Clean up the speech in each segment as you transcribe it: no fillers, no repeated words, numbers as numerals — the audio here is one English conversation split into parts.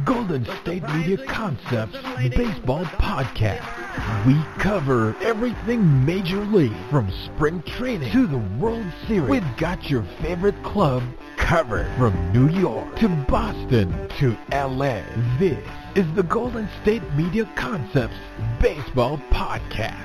Golden State Media Concepts Baseball Podcast. We cover everything Major League, from spring training to the World Series. We've got your favorite club covered, from New York to Boston to LA. This is the Golden State Media Concepts Baseball Podcast.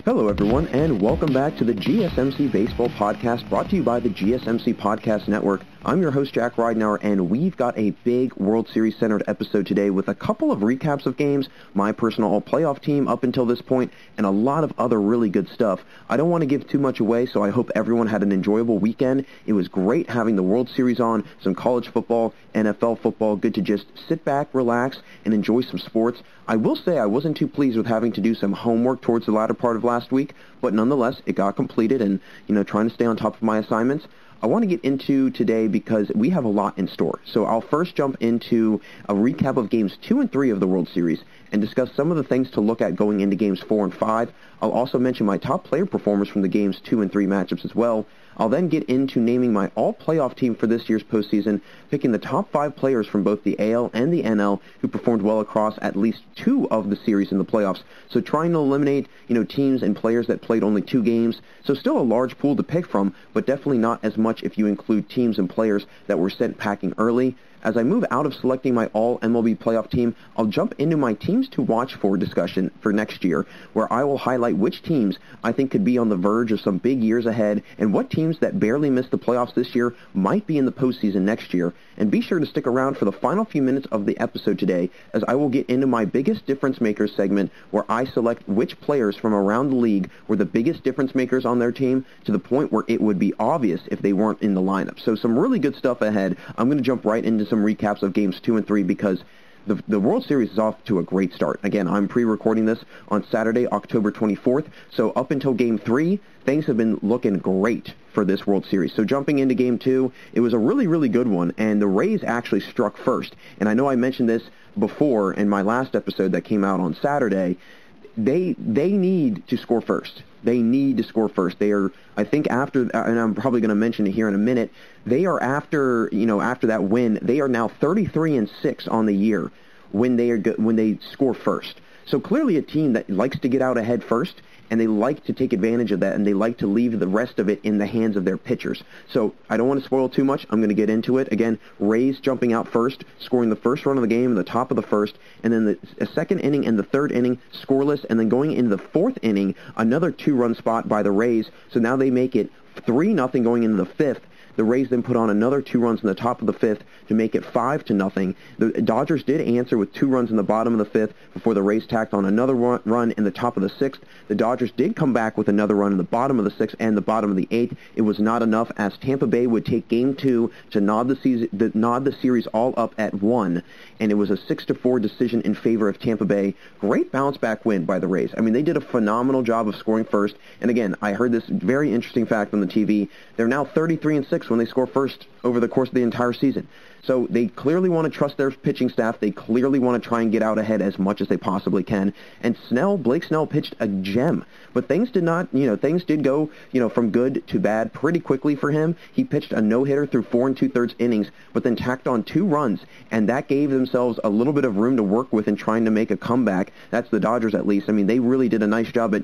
Hello everyone, and welcome back to the GSMC Baseball Podcast, brought to you by the GSMC Podcast Network. I'm your host, Jack Ridenour, and we've got a big World Series-centered episode today with a couple of recaps of games, my personal all-playoff team up until this point, and a lot of other really good stuff. I don't want to give too much away, so I hope everyone had an enjoyable weekend. It was great having the World Series on, some college football, NFL football, good to just sit back, relax, and enjoy some sports. I will say I wasn't too pleased with having to do some homework towards the latter part of last week, but nonetheless, it got completed, and, trying to stay on top of my assignments. I want to get into today because we have a lot in store. So I'll first jump into a recap of Games 2 and 3 of the World Series and discuss some of the things to look at going into Games 4 and 5. I'll also mention my top player performers from the Games 2 and 3 matchups as well. I'll then get into naming my all-playoff team for this year's postseason, picking the top 5 players from both the AL and the NL who performed well across at least 2 of the series in the playoffs. So trying to eliminate, teams and players that played only 2 games. So still a large pool to pick from, but definitely not as much if you include teams and players that were sent packing early. As I move out of selecting my all-MLB playoff team, I'll jump into my teams to watch for discussion for next year, where I will highlight which teams I think could be on the verge of some big years ahead, and what teams that barely missed the playoffs this year might be in the postseason next year. And be sure to stick around for the final few minutes of the episode today, as I will get into my biggest difference makers segment, where I select which players from around the league were the biggest difference makers on their team, to the point where it would be obvious if they weren't in the lineup. So some really good stuff ahead. I'm going to jump right into some recaps of Games 2 and 3 because the World Series is off to a great start. Again, I'm pre-recording this on Saturday, October 24th, so up until Game 3, things have been looking great for this World Series. So jumping into Game 2, it was a really, really good one, and the Rays actually struck first. And I know I mentioned this before in my last episode that came out on Saturday. They need to score first. They need to score first. They are, I think, after, and I'm probably going to mention it here in a minute, they are after that win, they are now 33-6 on the year when they score first. So clearly a team that likes to get out ahead first, and they like to take advantage of that, and they like to leave the rest of it in the hands of their pitchers. So I don't want to spoil too much. I'm going to get into it. Again, Rays jumping out first, scoring the first run of the game in the top of the first, and then the second inning and the third inning scoreless, and then going into the fourth inning, another 2-run spot by the Rays. So now they make it 3-0 going into the fifth. The Rays then put on another 2 runs in the top of the fifth to make it 5-0. The Dodgers did answer with 2 runs in the bottom of the fifth before the Rays tacked on another run in the top of the sixth. The Dodgers did come back with another run in the bottom of the sixth and the bottom of the eighth. It was not enough, as Tampa Bay would take Game 2 to nod the series all up at 1, and it was a 6-4 decision in favor of Tampa Bay. Great bounce-back win by the Rays. I mean, they did a phenomenal job of scoring first, and again, I heard this very interesting fact on the TV. They're now 33-6 when they score first over the course of the entire season. So they clearly want to trust their pitching staff. They clearly want to try and get out ahead as much as they possibly can. And Blake Snell pitched a gem. But things did go, from good to bad pretty quickly for him. He pitched a no-hitter through 4 2/3 innings, but then tacked on 2 runs, and that gave themselves a little bit of room to work with in trying to make a comeback. That's the Dodgers, at least. I mean, they really did a nice job at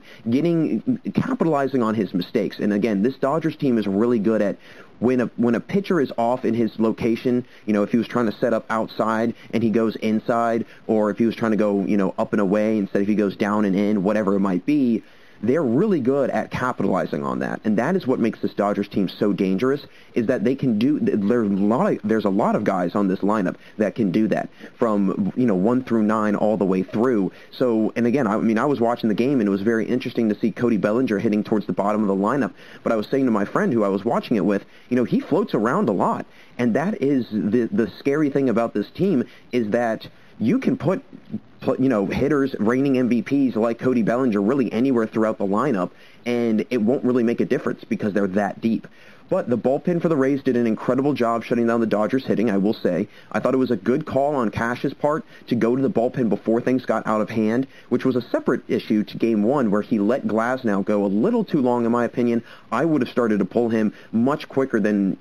capitalizing on his mistakes. And again, this Dodgers team is really good at when a pitcher is off in his location, if he was trying to set up outside and he goes inside, or if he was trying to go, up and away instead if he goes down and in, whatever it might be, they're really good at capitalizing on that. And that is what makes this Dodgers team so dangerous, is that they can do, there's a lot of guys on this lineup that can do that, from 1 through 9 all the way through. So, and again, I was watching the game, and it was very interesting to see Cody Bellinger hitting towards the bottom of the lineup. But I was saying to my friend who I was watching it with, he floats around a lot. And that is the scary thing about this team, is that you can put hitters, reigning MVPs like Cody Bellinger really anywhere throughout the lineup, and it won't really make a difference because they're that deep. But the bullpen for the Rays did an incredible job shutting down the Dodgers hitting, I will say. I thought it was a good call on Cash's part to go to the bullpen before things got out of hand, which was a separate issue to Game 1 where he let Glasnow go a little too long, in my opinion. I would have started to pull him much quicker than,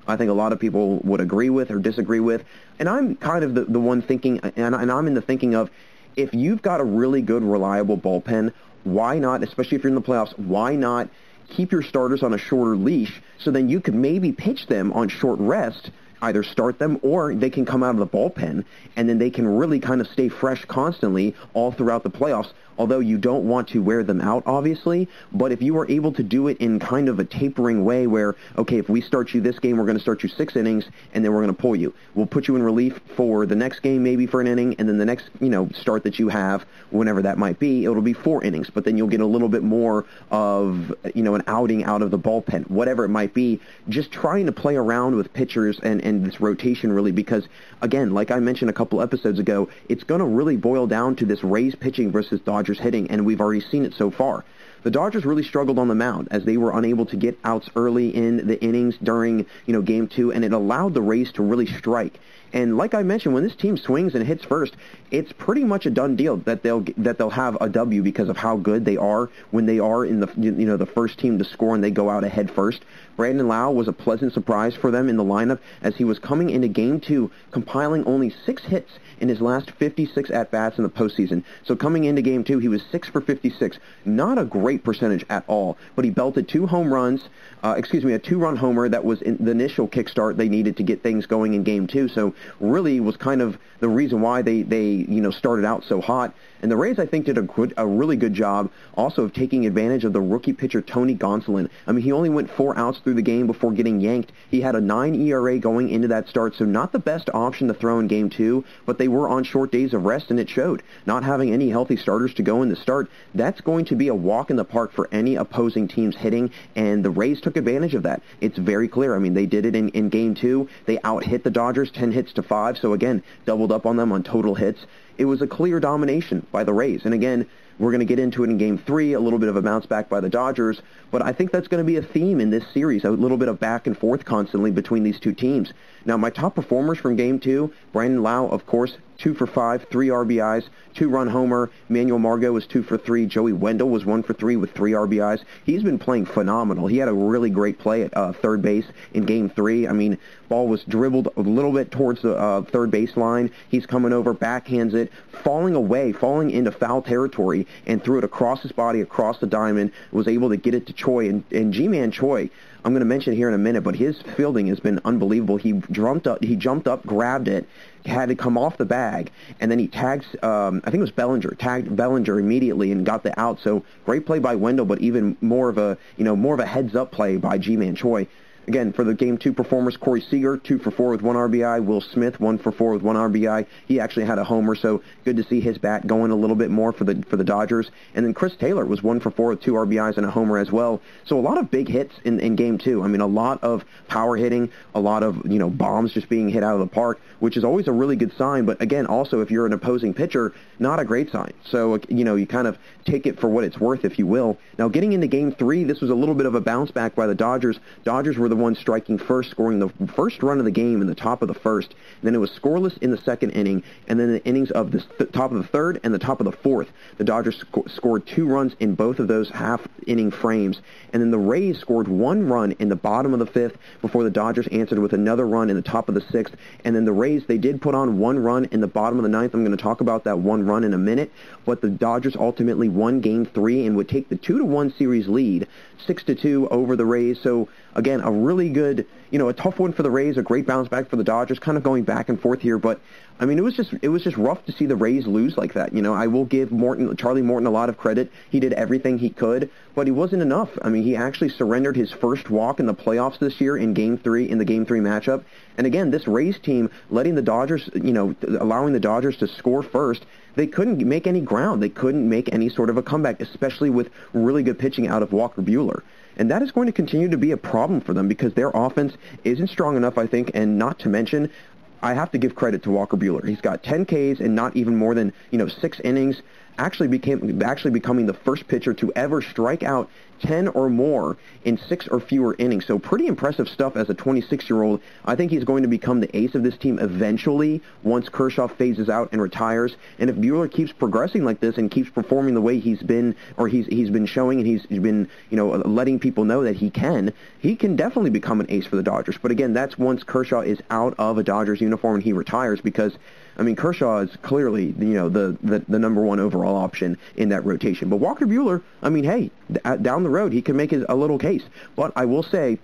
I think a lot of people would agree with or disagree with. And I'm kind of the one thinking, and I'm in the thinking of, if you've got a really good, reliable bullpen, why not, especially if you're in the playoffs, why not keep your starters on a shorter leash so then you could maybe pitch them on short rest, either start them or they can come out of the bullpen, and then they can really kind of stay fresh constantly all throughout the playoffs, although you don't want to wear them out, obviously. But if you are able to do it in kind of a tapering way where, okay, if we start you this game, we're going to start you 6 innings, and then we're going to pull you. We'll put you in relief for the next game, maybe for an inning, and then the next, start that you have, whenever that might be, it'll be 4 innings. But then you'll get a little bit more of, an outing out of the bullpen, whatever it might be. Just trying to play around with pitchers and this rotation, really, because, again, like I mentioned a couple episodes ago, it's going to really boil down to this Rays pitching versus Dodgers hitting, and we've already seen it so far. The Dodgers really struggled on the mound as they were unable to get outs early in the innings during, Game 2, and it allowed the Rays to really strike. And like I mentioned, when this team swings and hits first, it's pretty much a done deal that they'll have a W because of how good they are when they are in the the first team to score and they go out ahead first. Brandon Lau was a pleasant surprise for them in the lineup as he was coming into Game 2 compiling only 6 hits in his last 56 at-bats in the postseason. So coming into Game 2, he was 6 for 56. Not a great percentage at all, but he belted 2 home runs, a 2-run homer that was in the initial kickstart they needed to get things going in Game 2. So really was kind of the reason why they started out so hot. And the Rays, I think, did a really good job also of taking advantage of the rookie pitcher Tony Gonsolin. I mean, he only went 4 outs through the game before getting yanked. He had a 9 ERA going into that start, so not the best option to throw in Game 2, but they were on short days of rest, and it showed. Not having any healthy starters to go in the start, that's going to be a walk in the park for any opposing team's hitting, and the Rays took advantage of that. It's very clear. I mean, they did it in Game 2. They out-hit the Dodgers 10 hits to 5, so again, doubled up on them on total hits. It was a clear domination by the Rays. And again, we're going to get into it in Game 3, a little bit of a bounce back by the Dodgers, but I think that's going to be a theme in this series, a little bit of back and forth constantly between these two teams. Now, my top performers from Game 2, Brandon Lau, of course, 2 for 5, 3 RBIs, 2-run homer. Manuel Margot was 2 for 3. Joey Wendell was 1 for 3 with 3 RBIs. He's been playing phenomenal. He had a really great play at third base in Game 3. I mean, ball was dribbled a little bit towards the third base line. He's coming over, backhands it, falling into foul territory, and threw it across his body, across the diamond, was able to get it to Choi. And G-Man Choi, I'm going to mention here in a minute, but his fielding has been unbelievable. He jumped up, grabbed it, had to come off the bag, and then he tagged, I think it was Bellinger, tagged Bellinger immediately and got the out. So great play by Wendell, but even more of a heads-up play by G-Man Choi. Again, for the Game 2 performers, Corey Seager, 2 for 4 with 1 RBI. Will Smith, 1 for 4 with 1 RBI. He actually had a homer, so good to see his bat going a little bit more for the Dodgers. And then Chris Taylor was 1 for 4 with 2 RBIs and a homer as well. So a lot of big hits in Game 2. I mean, a lot of power hitting, a lot of, bombs just being hit out of the park, which is always a really good sign. But again, also, if you're an opposing pitcher, not a great sign. So, you kind of take it for what it's worth, if you will. Now, getting into Game 3, this was a little bit of a bounce back by the Dodgers. Dodgers were the one striking first, scoring the first run of the game in the top of the first. Then it was scoreless in the second inning, and then the innings of the top of the third and the top of the fourth. The Dodgers scored 2 runs in both of those half-inning frames, and then the Rays scored 1 run in the bottom of the 5th before the Dodgers answered with another run in the top of the 6th, and then the Rays, they did put on 1 run in the bottom of the 9th. I'm going to talk about that 1 run in a minute, but the Dodgers ultimately won Game 3 and would take the 2-1 series lead, 6-2 over the Rays. So again, a really good, a tough one for the Rays, a great bounce back for the Dodgers, kind of going back and forth here. But I mean, it was just rough to see the Rays lose like that. I will give Charlie Morton a lot of credit. He did everything he could, but he wasn't enough. I mean, he actually surrendered his first walk in the playoffs this year in Game 3, in the Game 3 matchup. And again, this Rays team letting the Dodgers, allowing the Dodgers to score first, they couldn't make any ground. They couldn't make any sort of a comeback, especially with really good pitching out of Walker Buehler. And that is going to continue to be a problem for them because their offense isn't strong enough, I think, and not to mention, I have to give credit to Walker Buehler. He's got 10 Ks and not even more than 6 innings. Actually becoming the first pitcher to ever strike out 10 or more in 6 or fewer innings. So pretty impressive stuff as a 26-year-old. I think he's going to become the ace of this team eventually once Kershaw phases out and retires. And if Buehler keeps progressing like this and keeps performing the way he's been showing, and he's been letting people know that he can definitely become an ace for the Dodgers. But again, that's once Kershaw is out of a Dodgers uniform and he retires, because Kershaw is clearly, the number one overall option in that rotation. But Walker Buehler, hey, down the road, he can make a little case. But I will say,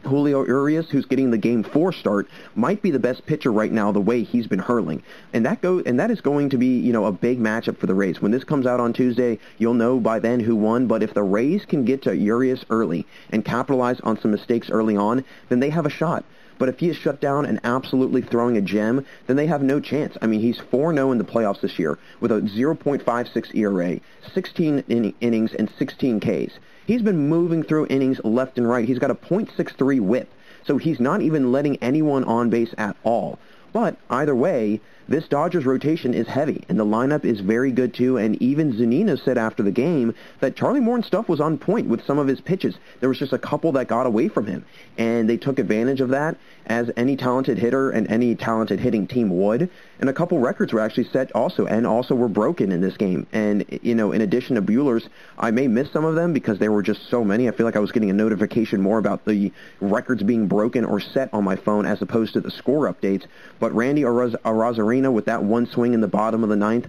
Julio Urias, who's getting the Game 4 start, might be the best pitcher right now the way he's been hurling. And that is going to be, a big matchup for the Rays. When this comes out on Tuesday, you'll know by then who won. But if the Rays can get to Urias early and capitalize on some mistakes early on, then they have a shot. But if he is shut down and absolutely throwing a gem, then they have no chance. He's 4-0 in the playoffs this year with a 0.56 ERA, 16 innings, and 16 Ks. He's been moving through innings left and right. He's got a .63 whip, so he's not even letting anyone on base at all. But either way, this Dodgers rotation is heavy, and the lineup is very good too, and even Zunino said after the game that Charlie Morton's stuff was on point with some of his pitches. There was just a couple that got away from him, and they took advantage of that, as any talented hitter and any talented hitting team would, and a couple records were actually set also were broken in this game. And, in addition to Buehler's, I may miss some of them because there were just so many. I feel like I was getting a notification more about the records being broken or set on my phone as opposed to the score updates. But Randy Arozarena, with that one swing in the bottom of the ninth,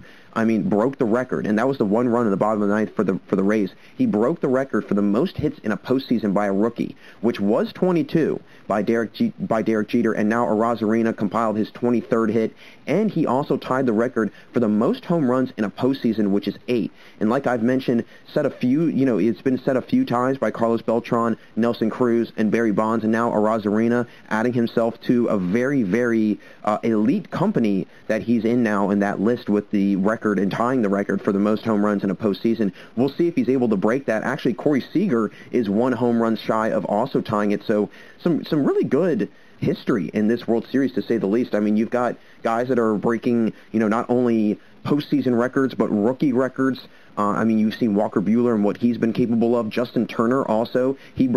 broke the record, and that was the one run in the bottom of the ninth for the Rays. He broke the record for the most hits in a postseason by a rookie, which was 22 by Derek Jeter, and now Arozarena compiled his 23rd hit, and he also tied the record for the most home runs in a postseason, which is 8. And like I've mentioned, it's been said a few times by Carlos Beltran, Nelson Cruz, and Barry Bonds, and now Arozarena adding himself to a very, very elite company that he's in now in that list with the record and tying the record for the most home runs in a postseason. We'll see if he's able to break that. Actually, Corey Seager is 1 home run shy of also tying it. So some really good history in this World Series, to say the least. You've got guys that are breaking, not only postseason records, but rookie records. You've seen Walker Buehler and what he's been capable of. Justin Turner also, he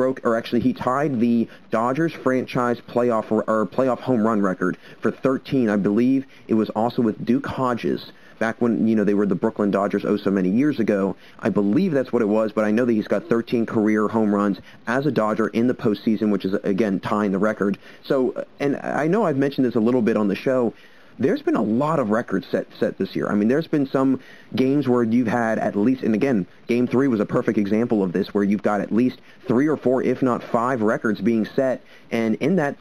tied the Dodgers franchise playoff home run record for 13. I believe it was also with Duke Hodges back when, they were the Brooklyn Dodgers so many years ago. I believe that's what it was, but I know that he's got 13 career home runs as a Dodger in the postseason, which is, again, tying the record. So, and I know I've mentioned this a little bit on the show, there's been a lot of records set this year. There's been some games where you've had at least, and again, Game 3 was a perfect example of this, where you've got at least 3 or 4, if not 5 records being set, and in that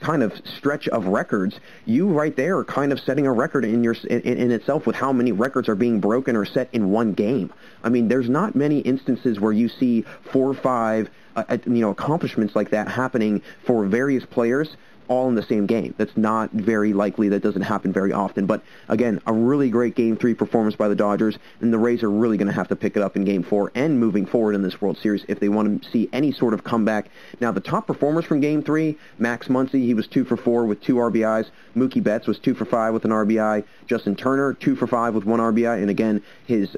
kind of stretch of records, you right there are kind of setting a record in itself with how many records are being broken or set in one game. There's not many instances where you see 4 or 5 accomplishments like that happening for various players all in the same game. That's not very likely. That doesn't happen very often. But again, a really great Game 3 performance by the Dodgers, and the Rays are really going to have to pick it up in Game 4 and moving forward in this World Series if they want to see any sort of comeback. Now, the top performers from Game 3, Max Muncy, he was 2 for 4 with 2 RBIs. Mookie Betts was 2 for 5 with an RBI. Justin Turner, 2 for 5 with 1 RBI. And again, his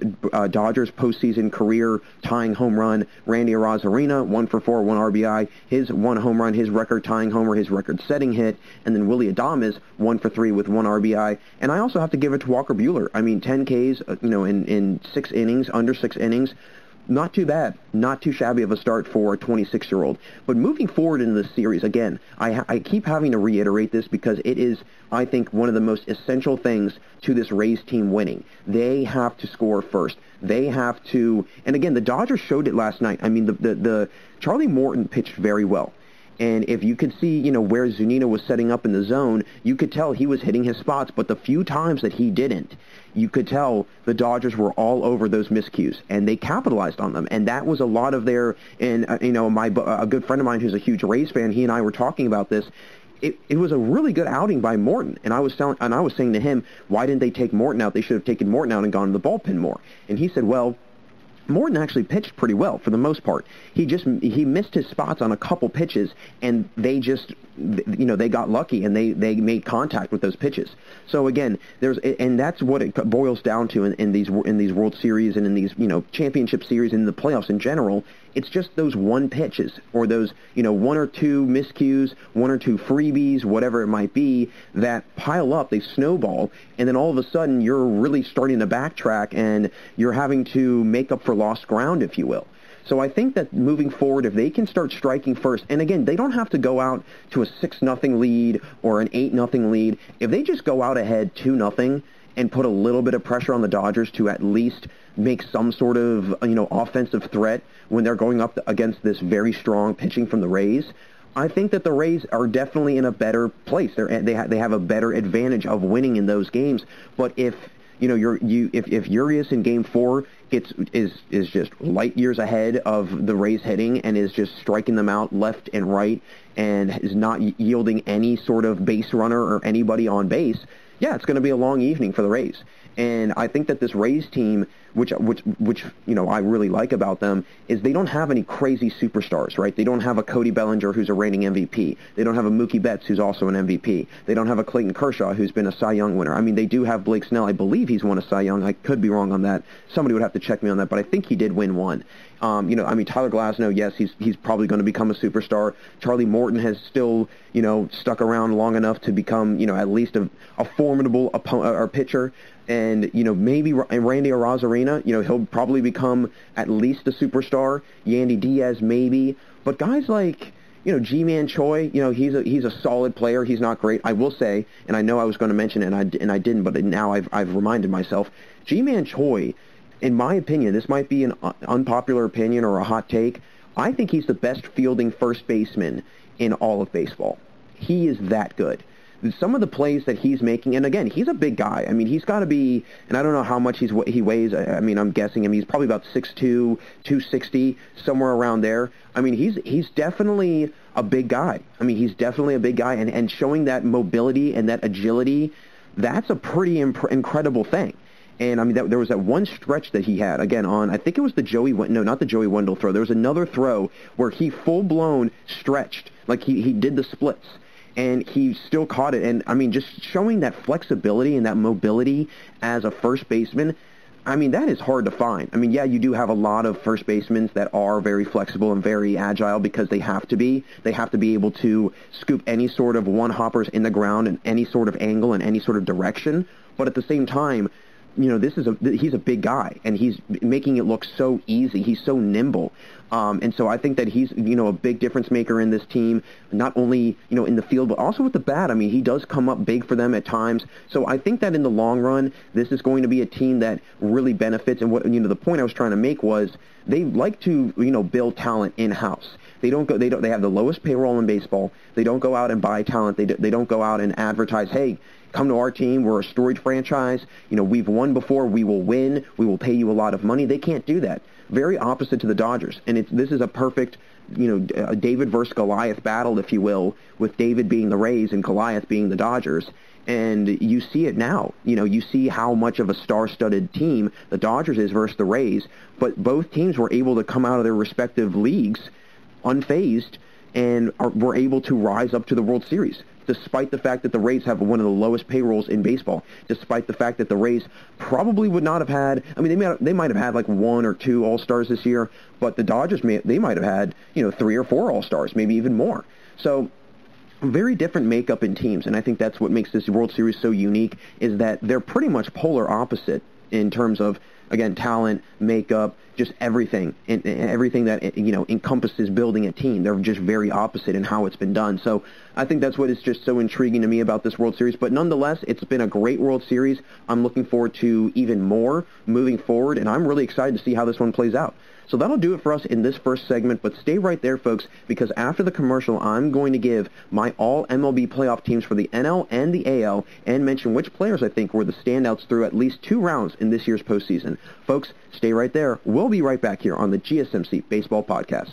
Dodgers postseason career tying home run, Randy Arozarena, 1 for 4, 1 RBI. His 1 home run, his record tying homer, his record setting hit. And then Willie Adames, 1 for 3 with 1 RBI. And I also have to give it to Walker Buehler. 10 Ks, in 6 innings, under 6 innings. Not too bad. Not too shabby of a start for a 26-year-old. But moving forward in this series, again, I keep having to reiterate this because it is, I think, one of the most essential things to this Rays team winning. They have to score first. They have to, and again, the Dodgers showed it last night. The Charlie Morton pitched very well. And if you could see, where Zunino was setting up in the zone, you could tell he was hitting his spots. But the few times that he didn't, you could tell the Dodgers were all over those miscues, and they capitalized on them. And that was a lot of their, and a good friend of mine who's a huge Rays fan, he and I were talking about this. It was a really good outing by Morton, and I was saying to him, why didn't they take Morton out? They should have taken Morton out and gone to the bullpen more. And he said, well, Morton actually pitched pretty well for the most part. He missed his spots on a couple pitches, and they they got lucky and they made contact with those pitches. So again, and that's what it boils down to in these World Series and in these championship series and in the playoffs in general. It's just those one pitches or those one or two miscues, one or two freebies, whatever it might be, that pile up, they snowball, and then all of a sudden you're really starting to backtrack and you're having to make up for lost ground, if you will. So I think that moving forward, if they can start striking first, and again, they don't have to go out to a 6-0 lead or an 8-0 lead. If they just go out ahead 2-0 and put a little bit of pressure on the Dodgers to at least make some sort of offensive threat when they're going up against this very strong pitching from the Rays, I think that the Rays are definitely in a better place. They have a better advantage of winning in those games. But if if Urias in Game 4 is just light years ahead of the Rays hitting and is just striking them out left and right and is not yielding any sort of base runner or anybody on base, yeah, it's going to be a long evening for the Rays. And I think that this Rays team, which I really like about them, is they don't have any crazy superstars, right? They don't have a Cody Bellinger who's a reigning MVP. They don't have a Mookie Betts who's also an MVP. They don't have a Clayton Kershaw who's been a Cy Young winner. I mean, they do have Blake Snell. I believe he's won a Cy Young. I could be wrong on that. Somebody would have to check me on that, but I think he did win one. Tyler Glasnow, yes, he's probably going to become a superstar. Charlie Morton has still, stuck around long enough to become, at least a formidable opponent or pitcher. And, maybe Randy Arozarena, he'll probably become at least a superstar. Yandy Diaz, maybe. But guys like, Ji-Man Choi, he's a solid player. He's not great. I will say, and I know I was going to mention it, and I didn't, but now I've reminded myself, Ji-Man Choi, in my opinion, this might be an unpopular opinion or a hot take, I think he's the best fielding first baseman in all of baseball. He is that good. Some of the plays that he's making, and again, he's a big guy. I mean, he's got to be, and I don't know how much he weighs. I mean, I'm guessing he's probably about 6'2", 260, somewhere around there. I mean, he's definitely a big guy. I mean, he's definitely a big guy, and showing that mobility and that agility, that's a pretty incredible thing. And I mean, there was that one stretch that he had, again, on, I think it was not the Joey Wendell throw. There was another throw where he full-blown stretched, like he did the splits. And he still caught it. And, I mean, just showing that flexibility and that mobility as a first baseman, I mean, that is hard to find. I mean, yeah, you do have a lot of first basemen that are very flexible and very agile because they have to be. They have to be able to scoop any sort of one-hoppers in the ground in any sort of angle and any sort of direction. But at the same time, he's a big guy, and he's making it look so easy. He's so nimble. And so I think that he's, a big difference maker in this team, not only, in the field, but also with the bat. I mean, he does come up big for them at times. So I think that in the long run, this is going to be a team that really benefits. And what, the point I was trying to make was they like to, build talent in-house. They have the lowest payroll in baseball. They don't go out and buy talent. They don't go out and advertise, hey, come to our team. We're a storied franchise. We've won before. We will win. We will pay you a lot of money. They can't do that. Very opposite to the Dodgers. And this is a perfect, a David versus Goliath battle, if you will, with David being the Rays and Goliath being the Dodgers. And you see it now. You see how much of a star-studded team the Dodgers is versus the Rays. But both teams were able to come out of their respective leagues unfazed and were able to rise up to the World Series, despite the fact that the Rays have one of the lowest payrolls in baseball, despite the fact that the Rays probably would not have had, I mean, they might have had like 1 or 2 All-Stars this year, but the Dodgers, they might have had, 3 or 4 All-Stars, maybe even more. So very different makeup in teams, and I think that's what makes this World Series so unique, is that they're pretty much polar opposite in terms of, again, talent, makeup, just everything, and everything that encompasses building a team. They're just very opposite in how it's been done. So I think that's what is just so intriguing to me about this World Series. But nonetheless, it's been a great World Series. I'm looking forward to even more moving forward, and I'm really excited to see how this one plays out. So that'll do it for us in this first segment, but stay right there, folks, because after the commercial, I'm going to give my all-MLB playoff teams for the NL and the AL and mention which players I think were the standouts through at least 2 rounds in this year's postseason. Folks, stay right there. We'll be right back here on the GSMC Baseball Podcast.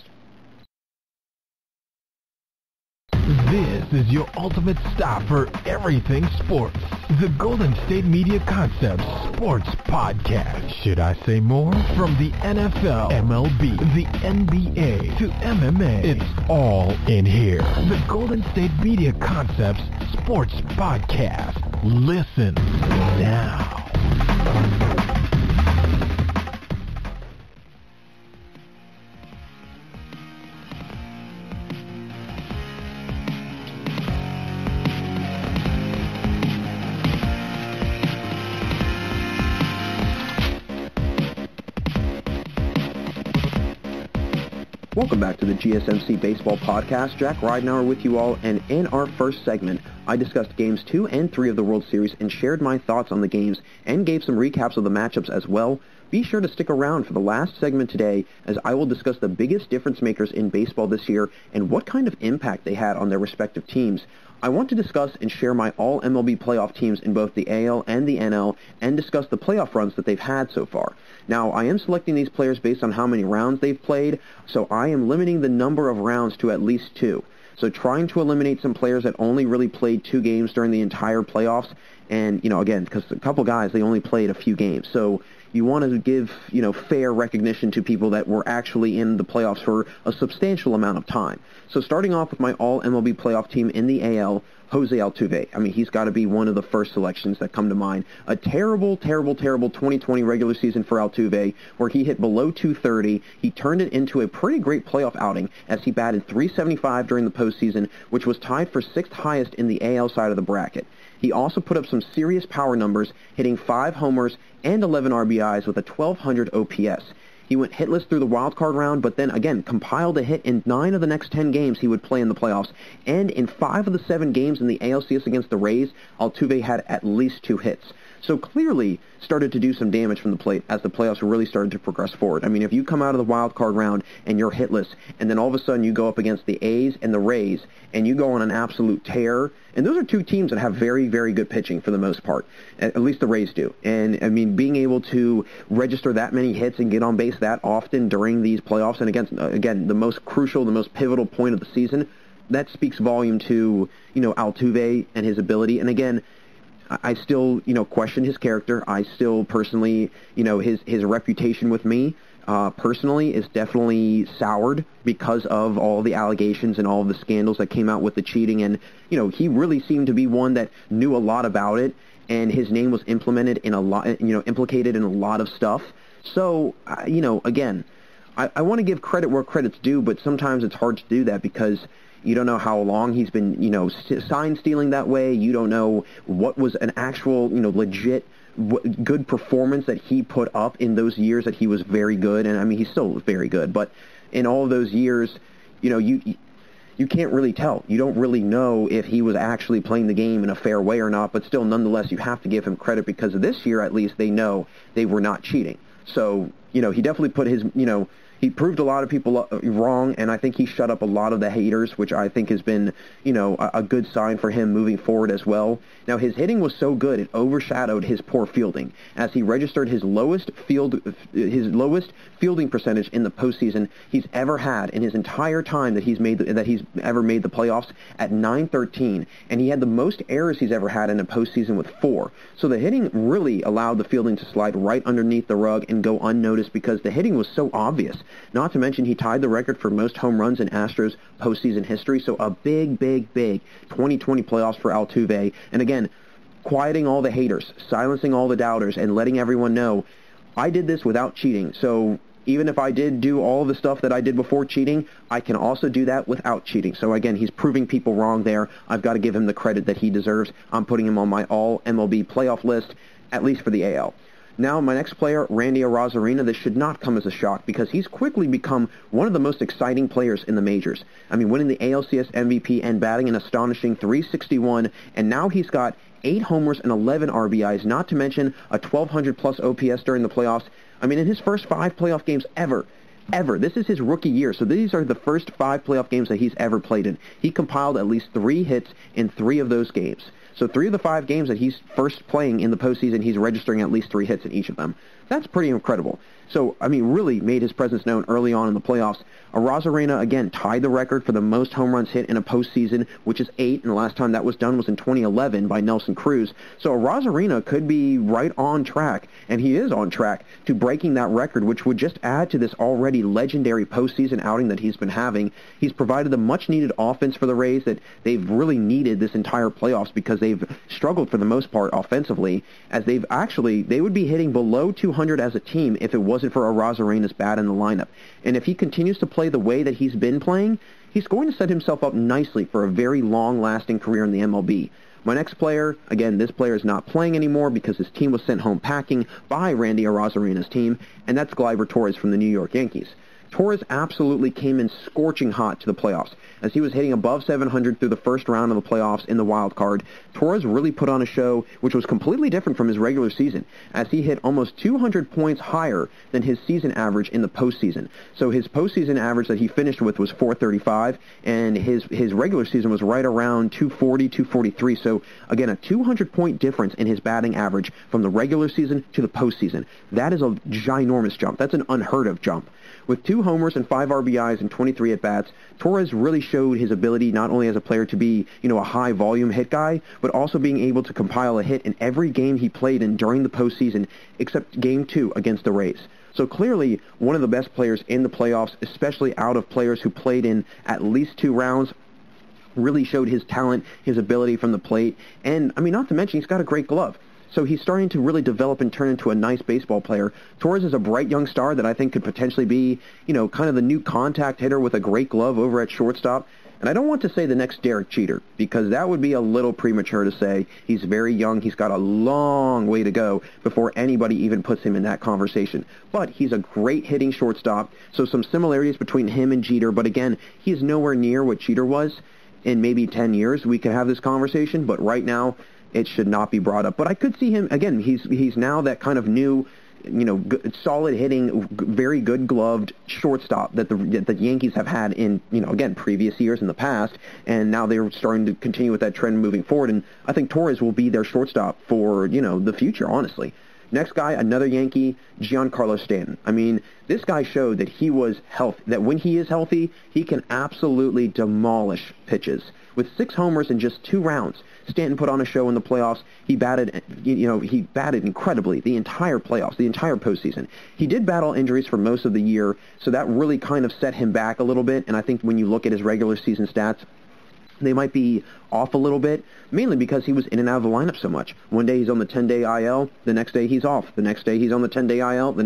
This is your ultimate stop for everything sports. The Golden State Media Concepts Sports Podcast. Should I say more? From the NFL, MLB, the NBA, to MMA, it's all in here. The Golden State Media Concepts Sports Podcast. Listen now. Welcome back to the GSMC Baseball Podcast. Jack Ridenour with you all, and in our first segment, I discussed Games 2 and 3 of the World Series and shared my thoughts on the games and gave some recaps of the matchups as well. Be sure to stick around for the last segment today, as I will discuss the biggest difference makers in baseball this year and what kind of impact they had on their respective teams. I want to discuss and share my all-MLB playoff teams in both the AL and the NL and discuss the playoff runs that they've had so far. Now, I am selecting these players based on how many rounds they've played, so I am limiting the number of rounds to at least 2. So trying to eliminate some players that only really played 2 games during the entire playoffs, and, again, because a couple guys, they only played a few games. So you want to give, fair recognition to people that were actually in the playoffs for a substantial amount of time. So starting off with my all-MLB playoff team in the AL, Jose Altuve. I mean, he's got to be one of the first selections that come to mind. A terrible, terrible, terrible 2020 regular season for Altuve, where he hit below 230. He turned it into a pretty great playoff outing as he batted .375 during the postseason, which was tied for 6th highest in the AL side of the bracket. He also put up some serious power numbers, hitting 5 homers and 11 RBIs with a 1,200 OPS. He went hitless through the wild card round, but then again compiled a hit in 9 of the next 10 games he would play in the playoffs. And in 5 of the 7 games in the ALCS against the Rays, Altuve had at least 2 hits. So clearly started to do some damage from the plate as the playoffs really started to progress forward. I mean, if you come out of the wild card round and you're hitless, and then all of a sudden you go up against the A's and the Rays, and you go on an absolute tear, and those are 2 teams that have very, very good pitching for the most part. At least the Rays do. And, I mean, being able to register that many hits and get on base that often during these playoffs, and again, the most crucial, the most pivotal point of the season, that speaks volume to, Altuve and his ability. And again, I still, question his character. I still personally, his reputation with me, personally, is definitely soured because of all the allegations and all of the scandals that came out with the cheating. And, he really seemed to be one that knew a lot about it, and his name was implicated in a lot of stuff. So, again, I want to give credit where credit's due, but sometimes it's hard to do that because you don't know how long he's been, sign stealing that way. You don't know what was an actual, legit good performance that he put up in those years that he was very good. And I mean, he's still very good, but in all of those years, you can't really tell. You don't really know if he was actually playing the game in a fair way or not, but still, nonetheless, you have to give him credit because this year, at least, they know they were not cheating. So, he definitely put his, he proved a lot of people wrong, and I think he shut up a lot of the haters, which I think has been, a good sign for him moving forward as well. Now, his hitting was so good, it overshadowed his poor fielding, as he registered his lowest fielding percentage in the postseason he's ever had in his entire time that he's ever made the playoffs at .913, and he had the most errors he's ever had in a postseason with 4. So the hitting really allowed the fielding to slide right underneath the rug and go unnoticed because the hitting was so obvious. Not to mention he tied the record for most home runs in Astros postseason history, so a big, big, big 2020 playoffs for Altuve. And again, quieting all the haters, silencing all the doubters, and letting everyone know, I did this without cheating. So even if I did do all the stuff that I did before cheating, I can also do that without cheating. So again, he's proving people wrong there. I've got to give him the credit that he deserves. I'm putting him on my all-MLB playoff list, at least for the AL. Now, my next player, Randy Arozarena, this should not come as a shock because he's quickly become one of the most exciting players in the majors. I mean, winning the ALCS MVP and batting an astonishing .361, and now he's got 8 homers and 11 RBIs, not to mention a 1,200-plus OPS during the playoffs. I mean, in his first 5 playoff games ever. This is his rookie year, so these are the first 5 playoff games that he's ever played in. He compiled at least 3 hits in 3 of those games. So 3 of the 5 games that he's first playing in the postseason, he's registering at least 3 hits in each of them. That's pretty incredible. So, I mean, really made his presence known early on in the playoffs. Arozarena, again, tied the record for the most home runs hit in a postseason, which is 8, and the last time that was done was in 2011 by Nelson Cruz. So Arozarena could be right on track, and he is on track to breaking that record, which would just add to this already legendary postseason outing that he's been having. He's provided the much-needed offense for the Rays that they've really needed this entire playoffs because they've struggled for the most part offensively, as they would be hitting below 200 as a team if it wasn't for Arozarena's bat in the lineup. And if he continues to play the way that he's been playing, he's going to set himself up nicely for a very long-lasting career in the MLB. My next player, again, this player is not playing anymore because his team was sent home packing by Randy Arozarena's team, and that's Gleyber Torres from the New York Yankees. Torres absolutely came in scorching hot to the playoffs. As he was hitting above 700 through the first round of the playoffs in the wild card, Torres really put on a show which was completely different from his regular season, as he hit almost 200 points higher than his season average in the postseason. So his postseason average that he finished with was 435, and his regular season was right around 240, 243. So again, a 200-point difference in his batting average from the regular season to the postseason. That is a ginormous jump. That's an unheard of jump. With 2 homers and 5 RBIs and 23 at-bats, Torres really showed his ability not only as a player to be, a high-volume hit guy, but also being able to compile a hit in every game he played in during the postseason, except Game 2 against the Rays. So clearly, one of the best players in the playoffs, especially out of players who played in at least 2 rounds, really showed his talent, his ability from the plate, and, not to mention, he's got a great glove. So he's starting to really develop and turn into a nice baseball player. Torres is a bright young star that I think could potentially be, kind of the new contact hitter with a great glove over at shortstop. And I don't want to say the next Derek Jeter, because that would be a little premature to say. He's very young. He's got a long way to go before anybody even puts him in that conversation. But he's a great hitting shortstop, so some similarities between him and Jeter. But again, he's nowhere near what Jeter was. In maybe 10 years, we could have this conversation, but right now, it should not be brought up. But I could see him, again, he's now that kind of new, solid hitting, very good gloved shortstop that the Yankees have had in, again, previous years in the past, and now they're starting to continue with that trend moving forward, and I think Torres will be their shortstop for, the future, honestly. Next guy, another Yankee, Giancarlo Stanton. This guy showed that he was that when he is healthy, he can absolutely demolish pitches. With 6 homers in just 2 rounds, Stanton put on a show in the playoffs. He batted, he batted incredibly the entire playoffs, the entire postseason. He did battle injuries for most of the year, so that really kind of set him back a little bit, and I think when you look at his regular season stats, they might be off a little bit, mainly because he was in and out of the lineup so much. One day he's on the 10-day IL, the next day he's off. The next day he's on the 10-day IL,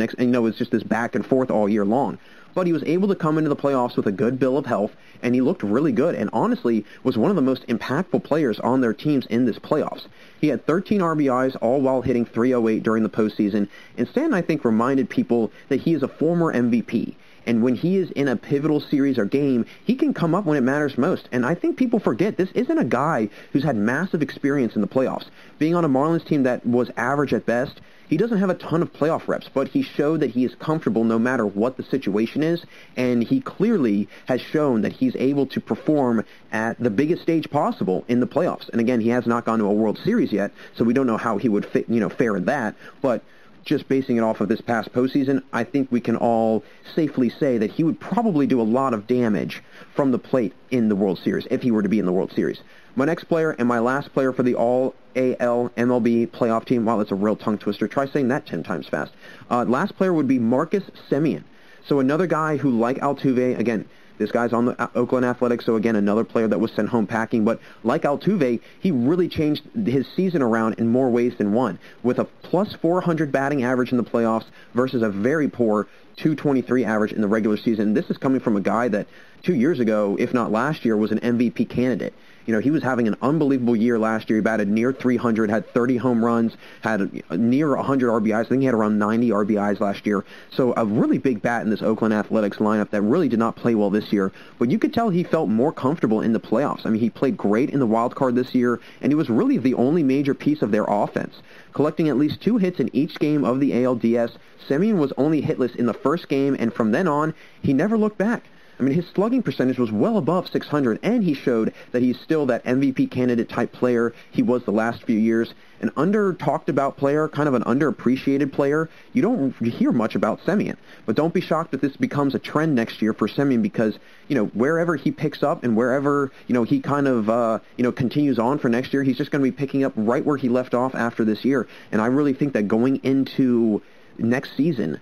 it's just this back and forth all year long. But he was able to come into the playoffs with a good bill of health, and he looked really good, and honestly was one of the most impactful players on their teams in this playoffs. He had 13 RBIs, all while hitting .308 during the postseason, and Stanton, I think, reminded people that he is a former MVP. And when he is in a pivotal series or game, he can come up when it matters most. And I think people forget this isn't a guy who's had massive experience in the playoffs. Being on a Marlins team that was average at best, he doesn't have a ton of playoff reps, but he showed that he is comfortable no matter what the situation is, and he clearly has shown that he's able to perform at the biggest stage possible in the playoffs. And again, he has not gone to a World Series yet, so we don't know how he would fare in that, but just basing it off of this past postseason, I think we can all safely say that he would probably do a lot of damage from the plate in the World Series, if he were to be in the World Series. My next player and my last player for the all-MLB playoff team, wow, that's a real tongue twister. Try saying that 10 times fast. Last player would be Marcus Semien. So another guy who, like Altuve, again, this guy's on the Oakland Athletics, so again, another player that was sent home packing. But like Altuve, he really changed his season around in more ways than one, with a plus 400 batting average in the playoffs versus a very poor 223 average in the regular season. This is coming from a guy that 2 years ago, if not last year, was an MVP candidate. He was having an unbelievable year last year. He batted near 300, had 30 home runs, had near 100 RBIs. I think he had around 90 RBIs last year. So a really big bat in this Oakland Athletics lineup that really did not play well this year. But you could tell he felt more comfortable in the playoffs. He played great in the wild card this year, and he was really the only major piece of their offense. Collecting at least 2 hits in each game of the ALDS, Semien was only hitless in the first game, and from then on, he never looked back. I mean, his slugging percentage was well above 600, and he showed that he's still that MVP candidate type player he was the last few years. An under-talked about player, kind of an underappreciated player. You don't hear much about Semien, but don't be shocked if this becomes a trend next year for Semien, because, you know, wherever he picks up and wherever, you know, he kind of, continues on for next year, he's just going to be picking up right where he left off after this year. And I really think that going into next season,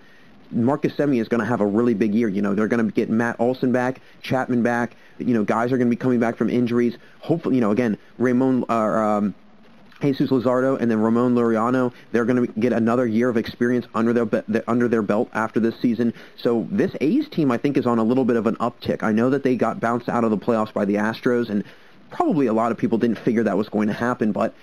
Marcus Semien is going to have a really big year. You know, they're going to get Matt Olson back, Chapman back. You know, guys are going to be coming back from injuries. Hopefully, you know, again, Jesus Luzardo and then Ramon Laureano, they're going to get another year of experience under their belt after this season. So this A's team, I think, is on a little bit of an uptick. I know that they got bounced out of the playoffs by the Astros, and probably a lot of people didn't figure that was going to happen, but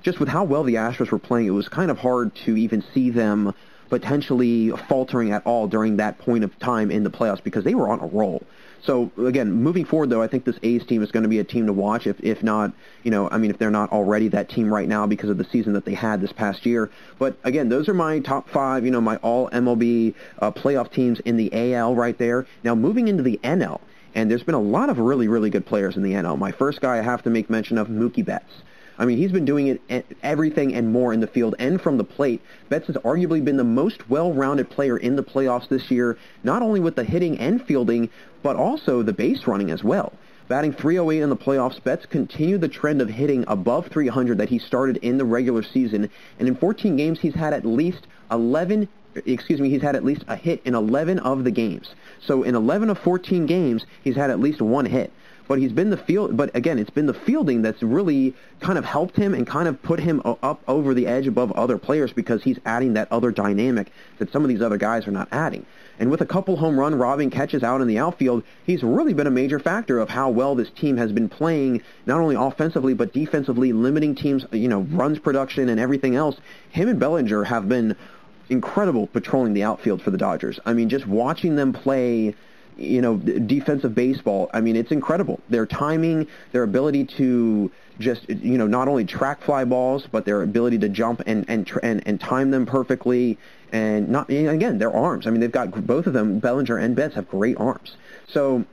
just with how well the Astros were playing, it was kind of hard to even see them potentially faltering at all during that point of time in the playoffs, because they were on a roll. So, again, moving forward, though, I think this A's team is going to be a team to watch, if not, you know, I mean, if they're not already that team right now because of the season that they had this past year. But, again, those are my top 5, you know, my all-MLB playoff teams in the AL right there. Now, moving into the NL, and there's been a lot of really, really good players in the NL. My first guy I have to make mention of, Mookie Betts. I mean, he's been doing it everything and more in the field and from the plate. Betts has arguably been the most well-rounded player in the playoffs this year, not only with the hitting and fielding, but also the base running as well. Batting .308 in the playoffs, Betts continued the trend of hitting above .300 that he started in the regular season, and in 14 games he's had at least he's had at least a hit in 11 of the games. So in 11 of 14 games, he's had at least one hit. But it's been the fielding that's really kind of helped him and kind of put him up over the edge above other players, because he's adding that other dynamic that some of these other guys are not adding. And with a couple home run robbing catches out in the outfield, he's really been a major factor of how well this team has been playing, not only offensively but defensively, limiting teams, you know, runs production and everything else. Him and Bellinger have been incredible patrolling the outfield for the Dodgers. I mean, just watching them play, you know, defensive baseball, I mean, it's incredible. Their timing, their ability to just, you know, not only track fly balls, but their ability to jump and time them perfectly, and not, again, their arms. I mean, they've got both of them, Bellinger and Betts, have great arms. So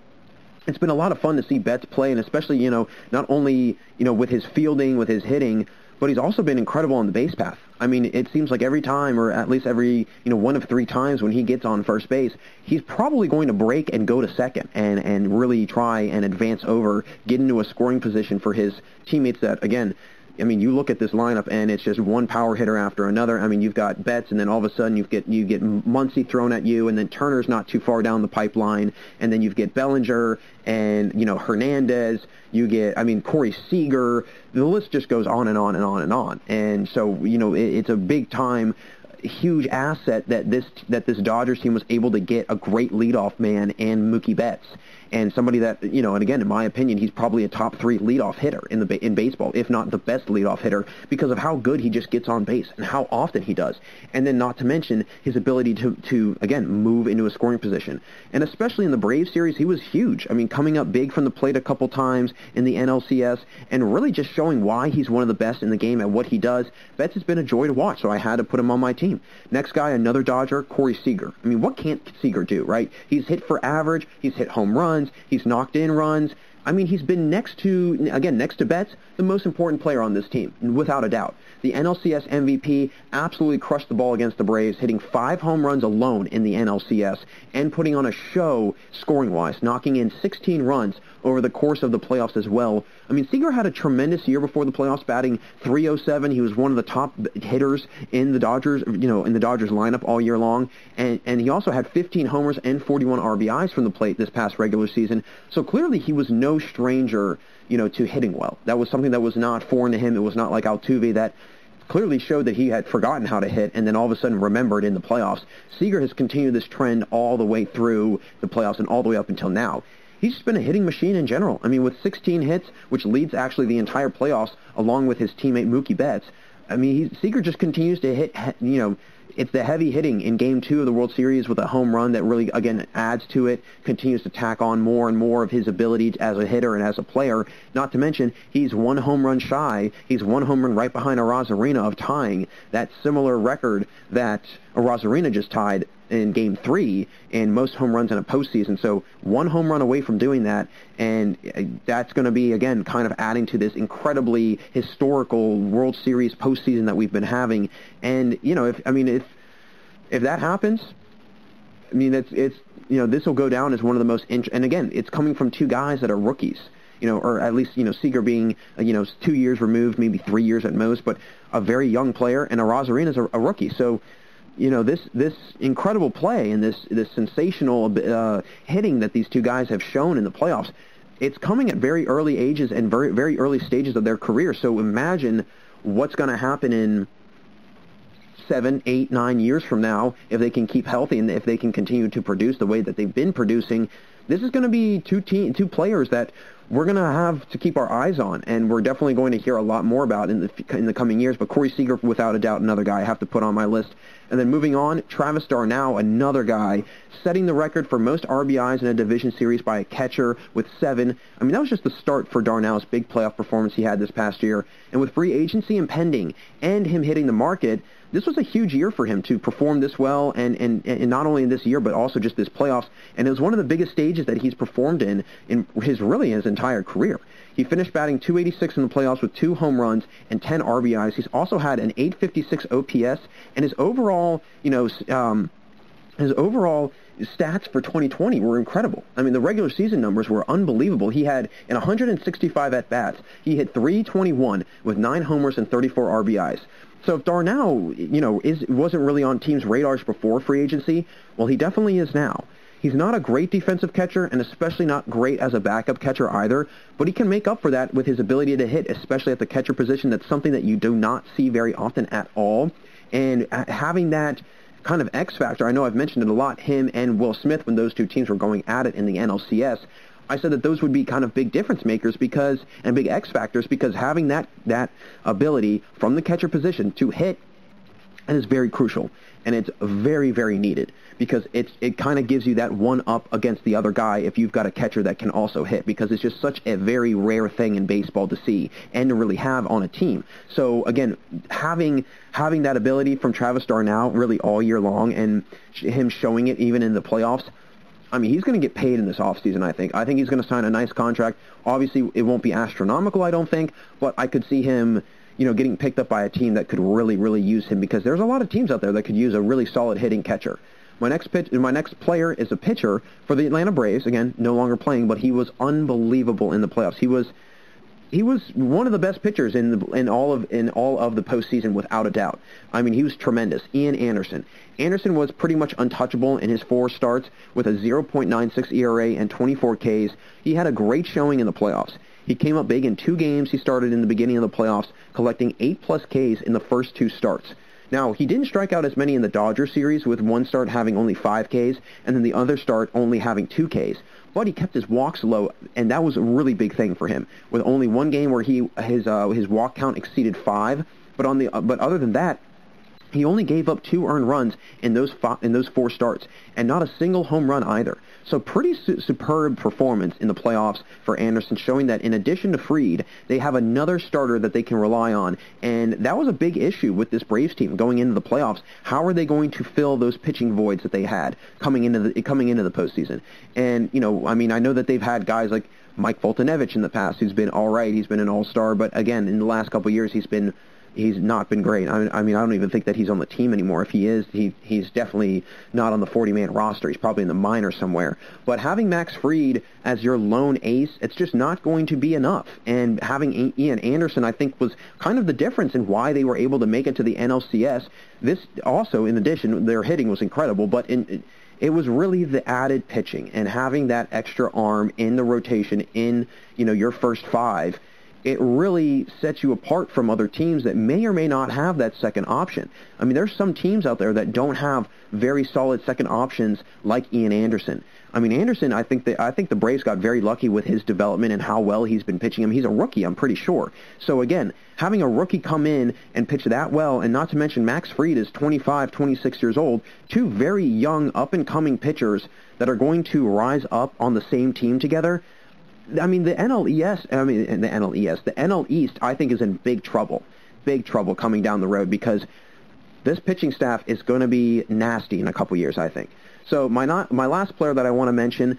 it's been a lot of fun to see Betts play, and especially, you know, not only, you know, with his fielding, with his hitting, but he's also been incredible on the base path. I mean, it seems like every time, or at least every, you know, one of 3 times when he gets on first base, he's probably going to break and go to second and really try and advance over, get into a scoring position for his teammates that, again, I mean, you look at this lineup and it's just one power hitter after another. I mean, you've got Betts, and then all of a sudden you get Muncy thrown at you, and then Turner's not too far down the pipeline, and then you get Bellinger and, you know, Hernandez. You get, I mean, Corey Seager. The list just goes on and on and on and on. And so, you know, it's a big time, huge asset that this Dodgers team was able to get a great leadoff man in Mookie Betts, and somebody that, you know, and again, in my opinion, he's probably a top 3 leadoff hitter in baseball, if not the best leadoff hitter, because of how good he just gets on base and how often he does. And then not to mention his ability to again, move into a scoring position. And especially in the Braves series, he was huge. I mean, coming up big from the plate a couple times in the NLCS, and really just showing why he's one of the best in the game at what he does. Betts has been a joy to watch, so I had to put him on my team. Next guy, another Dodger, Corey Seager. I mean, what can't Seager do, right? He's hit for average, he's hit home runs, he's knocked in runs. I mean, he's been next to Betts, the most important player on this team, without a doubt. The NLCS MVP absolutely crushed the ball against the Braves, hitting 5 home runs alone in the NLCS and putting on a show scoring-wise, knocking in 16 runs over the course of the playoffs as well. I mean, Seager had a tremendous year before the playoffs, batting .307. He was one of the top hitters in the Dodgers, you know, in the Dodgers lineup all year long, and he also had 15 homers and 41 RBIs from the plate this past regular season. So clearly he was no stranger, you know, to hitting well. That was something that was not foreign to him. It was not like Altuve that clearly showed that he had forgotten how to hit and then all of a sudden remembered in the playoffs. Seager has continued this trend all the way through the playoffs and all the way up until now. He's just been a hitting machine in general. I mean, with 16 hits, which leads actually the entire playoffs, along with his teammate Mookie Betts, I mean, Seager just continues to hit, you know, it's the heavy hitting in Game 2 of the World Series with a home run that really, again, adds to it, continues to tack on more and more of his ability as a hitter and as a player. Not to mention, he's 1 home run shy. He's 1 home run right behind Arozarena of tying that similar record that Arozarena just tied in Game 3 and most home runs in a postseason. So 1 home run away from doing that, and that's going to be, again, kind of adding to this incredibly historical World Series postseason that we've been having. And, if that happens, this will go down as one of the most, and again, it's coming from 2 guys that are rookies. Or at least, Seager being, 2 years removed, maybe 3 years at most, but a very young player, and Arozarena is a rookie. So, this incredible play and this sensational hitting that these 2 guys have shown in the playoffs, it's coming at very early ages and very, very early stages of their career. So imagine what's going to happen in 7, 8, 9 years from now if they can keep healthy and if they can continue to produce the way that they've been producing. This is going to be 2 players that we're going to have to keep our eyes on, and we're definitely going to hear a lot more about in the coming years. But Corey Seager, without a doubt, another guy I have to put on my list. And then moving on, Travis d'Arnaud, another guy, setting the record for most RBIs in a division series by a catcher with 7. That was just the start for d'Arnaud's big playoff performance he had this past year. And with free agency impending and him hitting the market, this was a huge year for him to perform this well, and not only in this year, but also just this playoffs. And it was one of the biggest stages that he's performed in his entire career. He finished batting .286 in the playoffs with 2 home runs and 10 RBIs. He's also had an .856 OPS, and his overall stats for 2020 were incredible. The regular season numbers were unbelievable. He had, in 165 at-bats, he hit .321 with 9 homers and 34 RBIs. So if d'Arnaud, wasn't really on teams' radars before free agency, well, he definitely is now. He's not a great defensive catcher, and especially not great as a backup catcher either, but he can make up for that with his ability to hit, especially at the catcher position. That's something that you do not see very often at all. And having that kind of X factor, I know I've mentioned it a lot, him and Will Smith, when those 2 teams were going at it in the NLCS, I said that those would be kind of big difference makers and big X factors, because having that ability from the catcher position to hit is very crucial, and it's very, very needed, because it kind of gives you that one up against the other guy if you've got a catcher that can also hit, because it's just such a very rare thing in baseball to see and to really have on a team. So again, having that ability from Travis d'Arnaud really all year long, and him showing it even in the playoffs, he's going to get paid in this offseason, I think. I think he's going to sign a nice contract. Obviously, it won't be astronomical, I don't think, but I could see him, getting picked up by a team that could really, really use him, because there's a lot of teams out there that could use a really solid hitting catcher. My next player is a pitcher for the Atlanta Braves. Again, no longer playing, but he was unbelievable in the playoffs. He was one of the best pitchers in all of the postseason, without a doubt. He was tremendous. Ian Anderson. Anderson was pretty much untouchable in his 4 starts with a 0.96 ERA and 24 Ks. He had a great showing in the playoffs. He came up big in 2 games he started in the beginning of the playoffs, collecting 8+ Ks in the first 2 starts. Now, he didn't strike out as many in the Dodger series, with one start having only 5 Ks and then the other start only having 2 Ks. But he kept his walks low, and that was a really big thing for him, with only one game where his walk count exceeded 5. But other than that, he only gave up 2 earned runs in those 4 starts, and not a single home run either. So pretty superb performance in the playoffs for Anderson, showing that in addition to Fried, they have another starter that they can rely on. And that was a big issue with this Braves team going into the playoffs. How are they going to fill those pitching voids that they had coming into the postseason? And, I know that they've had guys like Mike Foltynewicz in the past, who's been all right. He's been an all-star, but again, in the last couple of years, he's not been great. I don't even think that he's on the team anymore. If he is, he's definitely not on the 40-man roster. He's probably in the minors somewhere. But having Max Fried as your lone ace, it's just not going to be enough. And having Ian Anderson, I think, was kind of the difference in why they were able to make it to the NLCS. This also, in addition, their hitting was incredible, but it was really the added pitching and having that extra arm in the rotation in, your first 5. It really sets you apart from other teams that may or may not have that second option. There's some teams out there that don't have very solid second options like Ian Anderson. Anderson, I think the Braves got very lucky with his development and how well he's been pitching. He's a rookie, I'm pretty sure. So again, having a rookie come in and pitch that well, and not to mention Max Fried is 25, 26 years old, 2 very young, up-and-coming pitchers that are going to rise up on the same team together. The NL East, I think, is in big trouble coming down the road, because this pitching staff is going to be nasty in a couple years, I think. So my last player that I want to mention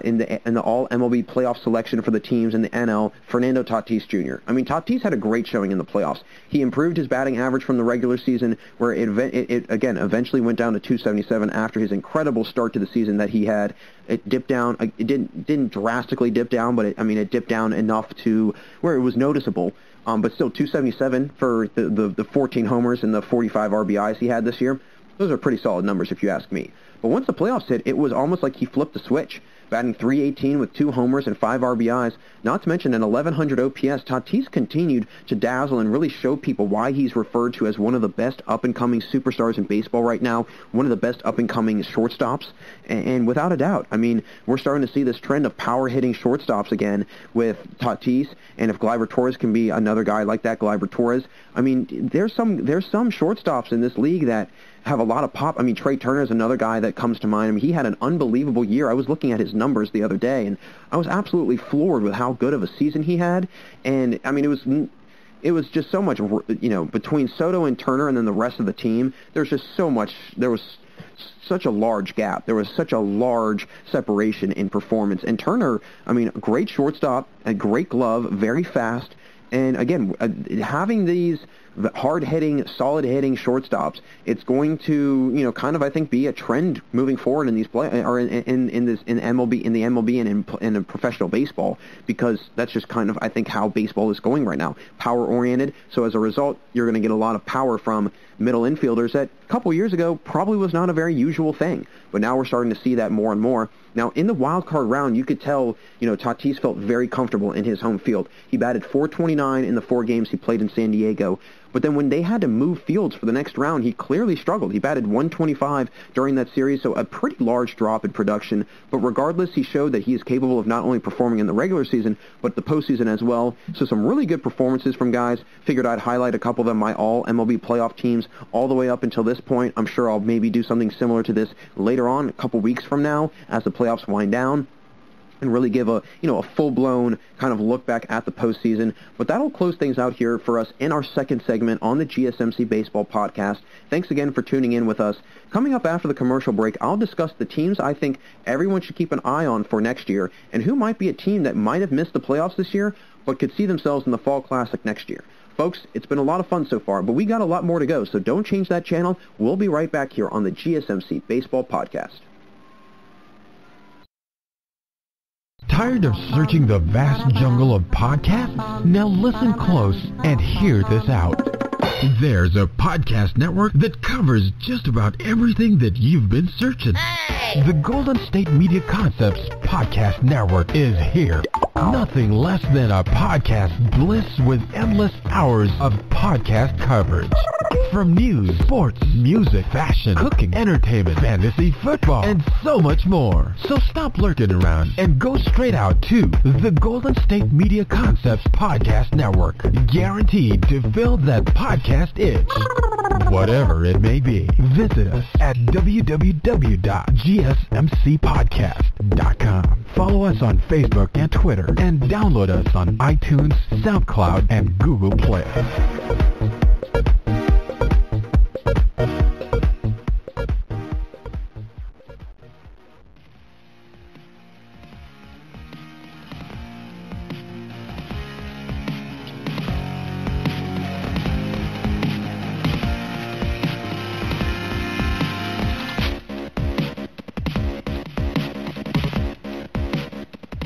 in the all-MLB playoff selection for the teams in the NL, Fernando Tatis Jr. I mean, Tatis had a great showing in the playoffs. He improved his batting average from the regular season, where it again eventually went down to 277 after his incredible start to the season that he had. It dipped down. It didn't drastically dip down, but it dipped down enough to where it was noticeable. But still, 277 for the 14 homers and the 45 RBIs he had this year. Those are pretty solid numbers if you ask me. But once the playoffs hit, it was almost like he flipped the switch, batting .318 with 2 homers and 5 RBIs, not to mention an 1,100 OPS. Tatis continued to dazzle and really show people why he's referred to as one of the best up-and-coming superstars in baseball right now, one of the best up-and-coming shortstops, and without a doubt. I mean, we're starting to see this trend of power-hitting shortstops again with Tatis, and if Gleyber Torres can be another guy like that, Gleyber Torres, I mean, there's some shortstops in this league that have a lot of pop. I mean, Trey Turner is another guy that comes to mind. I mean, he had an unbelievable year. I was looking at his numbers the other day, and I was absolutely floored with how good of a season he had. And, I mean, it was just so much, between Soto and Turner and then the rest of the team, there's just so much, there was such a large gap. There was such a large separation in performance. And Turner, I mean, a great shortstop, a great glove, very fast. And, again, having these hard-hitting, solid-hitting shortstops, it's going to, kind of, I think, be a trend moving forward in these in the MLB and in professional baseball, because that's just kind of, I think, how baseball is going right now, power-oriented. So as a result, you're going to get a lot of power from middle infielders that a couple years ago probably was not a very usual thing, but now we're starting to see that more and more. Now, in the wild card round, you could tell, Tatis felt very comfortable in his home field. He batted .429 in the 4 games he played in San Diego. But then when they had to move fields for the next round, he clearly struggled. He batted .125 during that series, so a pretty large drop in production. But regardless, he showed that he is capable of not only performing in the regular season, but the postseason as well. So some really good performances from guys. Figured I'd highlight a couple of them, my all-MLB playoff teams, all the way up until this point. I'm sure I'll maybe do something similar to this later on, a couple weeks from now, as the playoffs wind down, and really give a full-blown kind of look back at the postseason. But that'll close things out here for us in our second segment on the GSMC Baseball Podcast. Thanks again for tuning in with us. Coming up after the commercial break, I'll discuss the teams I think everyone should keep an eye on for next year, and who might be a team that might have missed the playoffs this year, but could see themselves in the Fall Classic next year. Folks, it's been a lot of fun so far, but we got a lot more to go, so don't change that channel. We'll be right back here on the GSMC Baseball Podcast. Tired of searching the vast jungle of podcasts? Now listen close and hear this out. There's a podcast network that covers just about everything that you've been searching. Hey! The Golden State Media Concepts Podcast Network is here. Nothing less than a podcast bliss with endless hours of podcast coverage. From news, sports, music, fashion, cooking, entertainment, fantasy, football, and so much more. So stop lurking around and go straight out to the Golden State Media Concepts Podcast Network. Guaranteed to fill that podcast itch. Whatever it may be. Visit us at www.gsmcpodcast.com. Follow us on Facebook and Twitter, and download us on iTunes, SoundCloud, and Google Play.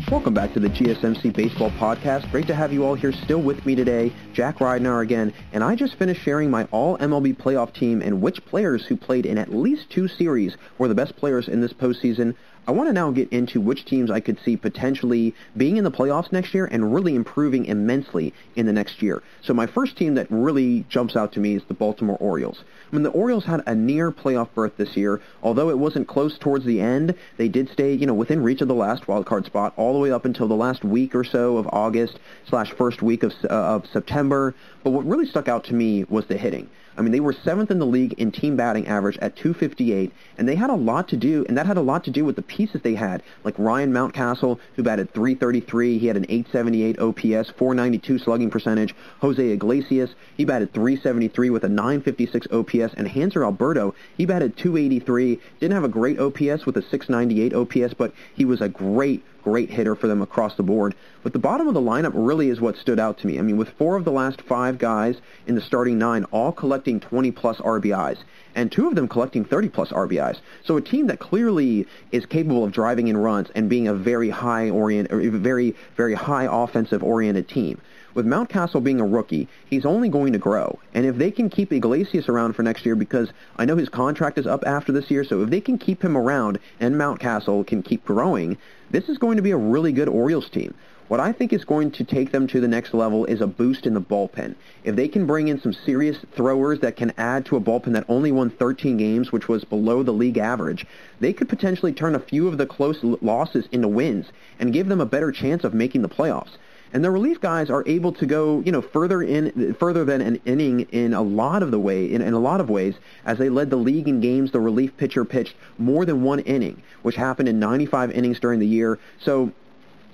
Welcome back to the GSMC Baseball Podcast. Great to have you all here still with me today. Jack Ridenour again, and I just finished sharing my all-MLB playoff team and which players who played in at least 2 series were the best players in this postseason. I want to now get into which teams I could see potentially being in the playoffs next year and really improving immensely in the next year. So my first team that really jumps out to me is the Baltimore Orioles. I mean, the Orioles had a near playoff berth this year. Although it wasn't close towards the end, they did stay, within reach of the last wild card spot all the way up until the last week or so of August / first week of September. But what really stuck out to me was the hitting. I mean, they were 7th in the league in team batting average at .258, and they had a lot to do, and that had a lot to do with the pieces they had, like Ryan Mountcastle, who batted .333. He had an .878 OPS, .492 slugging percentage. Jose Iglesias, he batted .373 with a .956 OPS, and Hanser Alberto, he batted .283. Didn't have a great OPS with a .698 OPS, but he was a great hitter for them across the board. But the bottom of the lineup really is what stood out to me. I mean, with 4 of the last 5 guys in the starting 9 all collecting 20-plus RBIs, and 2 of them collecting 30-plus RBIs. So a team that clearly is capable of driving in runs and being a very high offensive-oriented team. With Mountcastle being a rookie, he's only going to grow. And if they can keep Iglesias around for next year, because I know his contract is up after this year, so if they can keep him around and Mountcastle can keep growing, this is going to be a really good Orioles team. What I think is going to take them to the next level is a boost in the bullpen. If they can bring in some serious throwers that can add to a bullpen that only won 13 games, which was below the league average, they could potentially turn a few of the close losses into wins and give them a better chance of making the playoffs. And the relief guys are able to go, further than an inning in a lot of ways, as they led the league in games the relief pitcher pitched more than 1 inning, which happened in 95 innings during the year. So,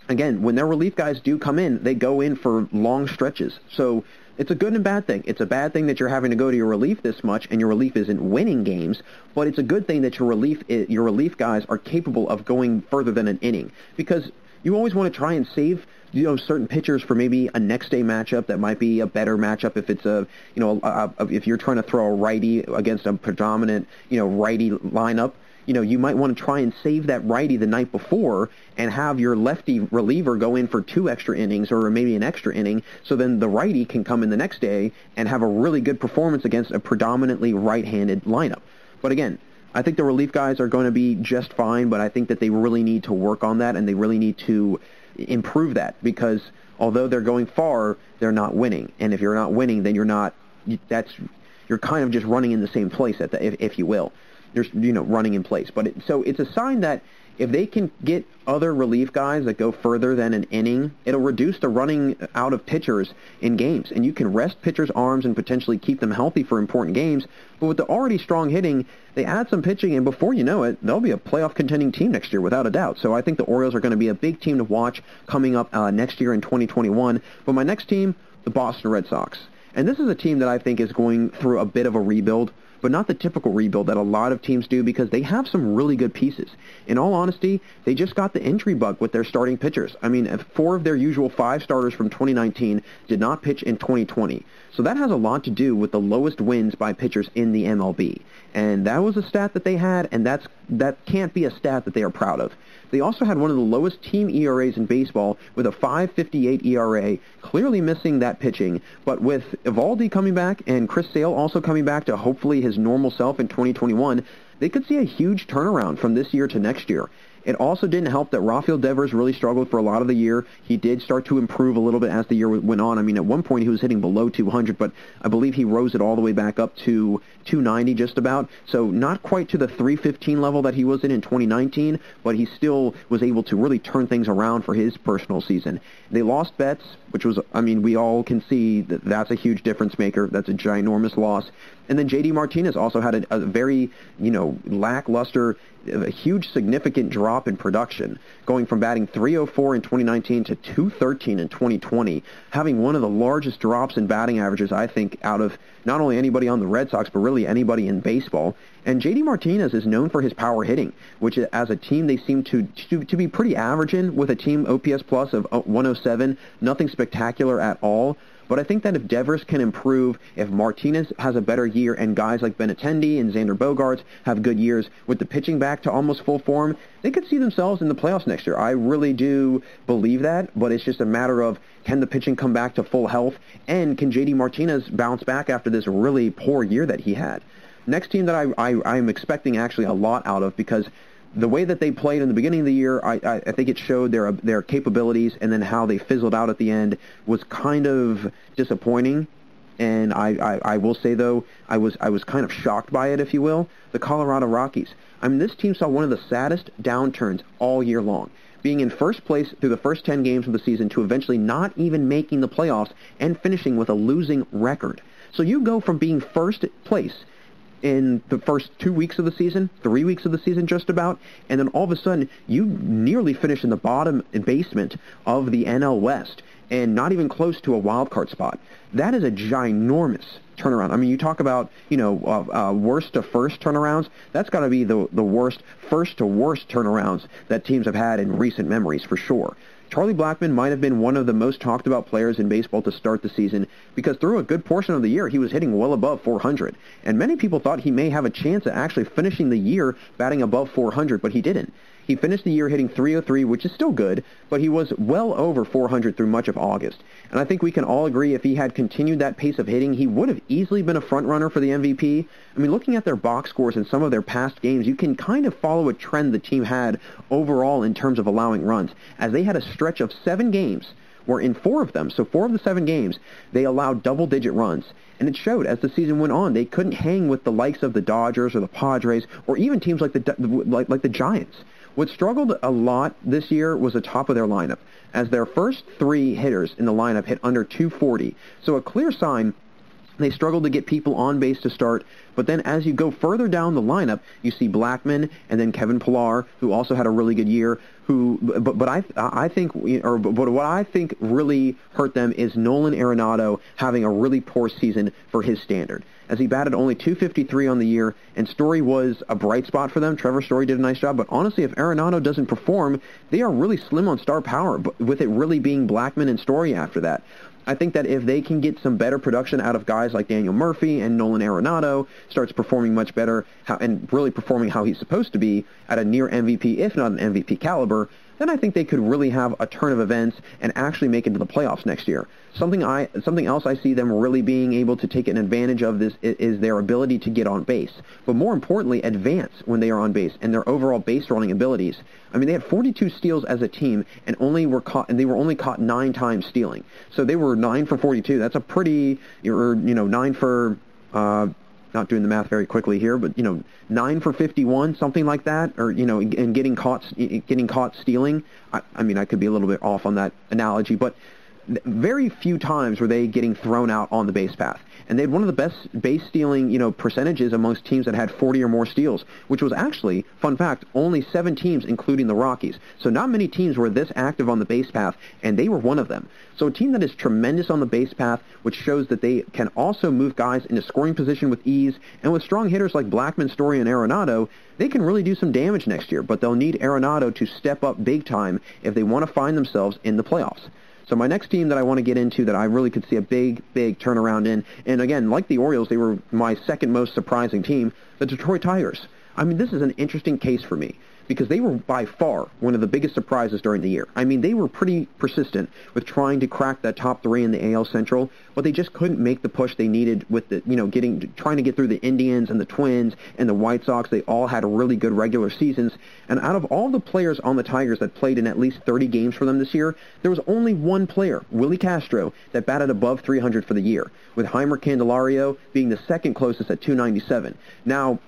again, when their relief guys do come in, they go in for long stretches. So it's a good and bad thing. It's a bad thing that you're having to go to your relief this much, and your relief isn't winning games, but it's a good thing that your relief guys are capable of going further than an inning, because you always want to try and save certain pitchers for maybe a next day matchup that might be a better matchup if it's if you're trying to throw a righty against a predominant, righty lineup. You might want to try and save that righty the night before and have your lefty reliever go in for 2 extra innings or maybe an extra inning, so then the righty can come in the next day and have a really good performance against a predominantly right-handed lineup. But again, I think the relief guys are going to be just fine, but I think that they really need to work on that, and they really need to improve that, because although they're going far, they're not winning. And if you're not winning, then you're kind of just running in the same place, if you will. You're running in place. But so it's a sign that if they can get other relief guys that go further than an inning, it'll reduce the running out of pitchers in games. And you can rest pitchers' arms and potentially keep them healthy for important games. But with the already strong hitting, they add some pitching, and before you know it, they'll be a playoff contending team next year without a doubt. So I think the Orioles are going to be a big team to watch coming up next year in 2021. But my next team, the Boston Red Sox. And this is a team that I think is going through a bit of a rebuild, but not the typical rebuild that a lot of teams do, because they have some really good pieces. In all honesty, they just got the injury bug with their starting pitchers. I mean, 4 of their usual 5 starters from 2019 did not pitch in 2020. So that has a lot to do with the lowest wins by pitchers in the MLB. And that was a stat that they had, and that can't be a stat that they are proud of. They also had one of the lowest team ERAs in baseball with a 5.58 ERA, clearly missing that pitching. But with Eovaldi coming back and Chris Sale also coming back to hopefully his normal self in 2021, they could see a huge turnaround from this year to next year. It also didn't help that Rafael Devers really struggled for a lot of the year. He did start to improve a little bit as the year went on. I mean, at one point he was hitting below 200, but I believe he rose it all the way back up to 290 just about. So not quite to the 315 level that he was in 2019, but he still was able to really turn things around for his personal season. They lost Betts, which was, I mean, we all can see that that's a huge difference maker. That's a ginormous loss. And then J.D. Martinez also had a very, lackluster, a huge significant drop in production, going from batting .304 in 2019 to .213 in 2020, having one of the largest drops in batting averages, I think, out of not only anybody on the Red Sox, but really anybody in baseball. And J.D. Martinez is known for his power hitting, which as a team they seem to be pretty average in, with a team OPS plus of 107, nothing spectacular at all. But I think that if Devers can improve, if Martinez has a better year, and guys like Benintendi and Xander Bogaerts have good years, with the pitching back to almost full form, they could see themselves in the playoffs next year. I really do believe that, but it's just a matter of, can the pitching come back to full health, and can J.D. Martinez bounce back after this really poor year that he had? Next team that I'm expecting actually a lot out of, because the way that they played in the beginning of the year, I think it showed their capabilities, and then how they fizzled out at the end was kind of disappointing. And I will say, though, I was kind of shocked by it, if you will. The Colorado Rockies. I mean, this team saw one of the saddest downturns all year long, being in first place through the first 10 games of the season to eventually not even making the playoffs and finishing with a losing record. So you go from being first place in the first 2 weeks of the season, 3 weeks of the season just about, and then all of a sudden you nearly finish in the bottom basement of the NL West and not even close to a wild card spot. That is a ginormous turnaround. I mean, you talk about, worst to first turnarounds. That's got to be the worst, first to worst turnarounds that teams have had in recent memories for sure. Charlie Blackmon might have been one of the most talked about players in baseball to start the season because through a good portion of the year, he was hitting well above 400. And many people thought he may have a chance at actually finishing the year batting above 400, but he didn't. He finished the year hitting .303, which is still good, but he was well over 400 through much of August. And I think we can all agree if he had continued that pace of hitting, he would have easily been a front runner for the MVP. I mean, looking at their box scores in some of their past games, you can kind of follow a trend the team had overall in terms of allowing runs, as they had a stretch of 7 games where in 4 of them, so 4 of the 7 games, they allowed double-digit runs. And it showed as the season went on. They couldn't hang with the likes of the Dodgers or the Padres or even teams like the Giants. What struggled a lot this year was the top of their lineup, as their first 3 hitters in the lineup hit under 240. So a clear sign they struggled to get people on base to start, but then as you go further down the lineup, you see Blackmon and then Kevin Pillar, who also had a really good year. But what I think really hurt them is Nolan Arenado having a really poor season for his standard, as he batted only .253 on the year, and Story was a bright spot for them. Trevor Story did a nice job, but honestly, if Arenado doesn't perform, they are really slim on star power, with it really being Blackmon and Story after that. I think that if they can get some better production out of guys like Daniel Murphy and Nolan Arenado, starts performing much better and really performing how he's supposed to be at a near MVP, if not an MVP caliber, then I think they could really have a turn of events and actually make it to the playoffs next year. Something else I see them really being able to take an advantage of this is their ability to get on base, but more importantly, advance when they are on base and their overall base running abilities. I mean, they had 42 steals as a team and they were only caught 9 times stealing. So they were 9 for 42. That's a pretty, 9 for, not doing the math very quickly here, but 9 for 51, something like that, or and getting caught stealing. I mean, I could be a little bit off on that analogy, but very few times were they getting thrown out on the base path. And they had one of the best base stealing, percentages amongst teams that had 40 or more steals, which was actually, fun fact, only 7 teams, including the Rockies. So not many teams were this active on the base path, and they were one of them. So a team that is tremendous on the base path, which shows that they can also move guys into scoring position with ease, and with strong hitters like Blackmon, Story, and Arenado, they can really do some damage next year. But they'll need Arenado to step up big time if they want to find themselves in the playoffs. So my next team that I want to get into that I really could see a big turnaround in, and again, like the Orioles, they were my second most surprising team, the Detroit Tigers. I mean, this is an interesting case for me, because they were by far one of the biggest surprises during the year. I mean, they were pretty persistent with trying to crack that top 3 in the AL Central, but they just couldn't make the push they needed with the, trying to get through the Indians and the Twins and the White Sox. They all had really good regular seasons. And out of all the players on the Tigers that played in at least 30 games for them this year, there was only one player, Willie Castro, that batted above 300 for the year, with Heimer Candelario being the second closest at 297. Now,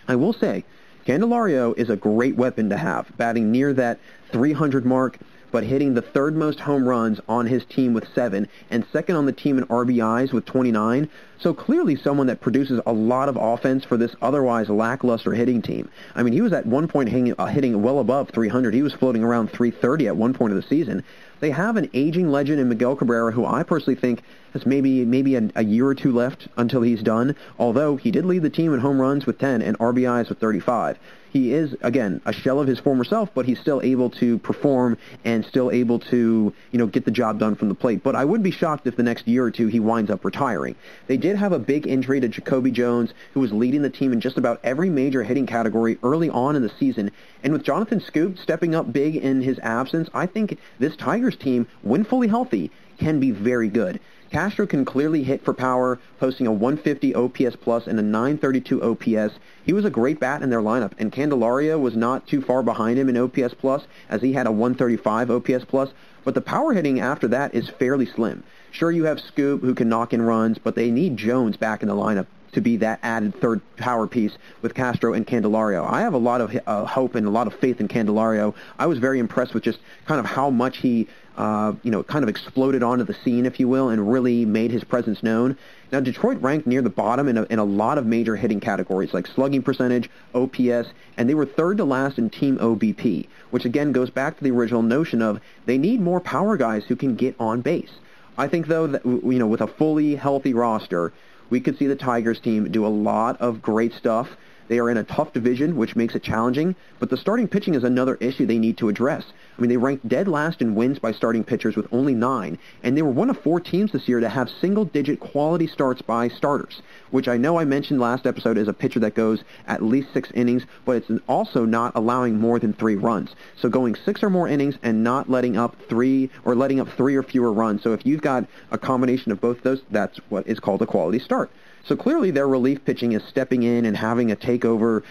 I will say, Candelario is a great weapon to have, batting near that 300 mark, but hitting the 3rd most home runs on his team with 7, and second on the team in RBIs with 29. So clearly someone that produces a lot of offense for this otherwise lackluster hitting team. I mean, he was at one point hitting well above 300. He was floating around 330 at one point of the season. They have an aging legend in Miguel Cabrera, who I personally think has maybe a year or 2 left until he's done, although he did lead the team in home runs with 10 and RBIs with 35. He is, again, a shell of his former self, but he's still able to perform and still able to, get the job done from the plate. But I would be shocked if the next year or 2 he winds up retiring. They did have a big injury to Jacoby Jones, who was leading the team in just about every major hitting category early on in the season. And with Jonathan Scoop stepping up big in his absence, I think this Tigers team, when fully healthy, can be very good. Castro can clearly hit for power, posting a 150 OPS plus and a 932 OPS. He was a great bat in their lineup, and Candelario was not too far behind him in OPS plus, as he had a 135 OPS plus. But the power hitting after that is fairly slim. Sure, you have Scoop, who can knock in runs, but they need Jones back in the lineup to be that added third power piece with Castro and Candelario. I have a lot of hope and a lot of faith in Candelario. I was very impressed with just kind of how much he kind of exploded onto the scene, if you will, and really made his presence known. Now, Detroit ranked near the bottom in a lot of major hitting categories like slugging percentage, OPS, and they were third to last in team OBP, which again goes back to the original notion of they need more power guys who can get on base. I think, though, that with a fully healthy roster, we could see the Tigers team do a lot of great stuff. They are in a tough division, which makes it challenging, but the starting pitching is another issue they need to address. I mean, they ranked dead last in wins by starting pitchers with only 9, and they were one of 4 teams this year to have single-digit quality starts by starters, which I know I mentioned last episode is a pitcher that goes at least 6 innings, but it's also not allowing more than 3 runs. So going 6 or more innings and not letting up 3 or fewer runs. So if you've got a combination of both those, that's what is called a quality start. So clearly their relief pitching is stepping in and having to take over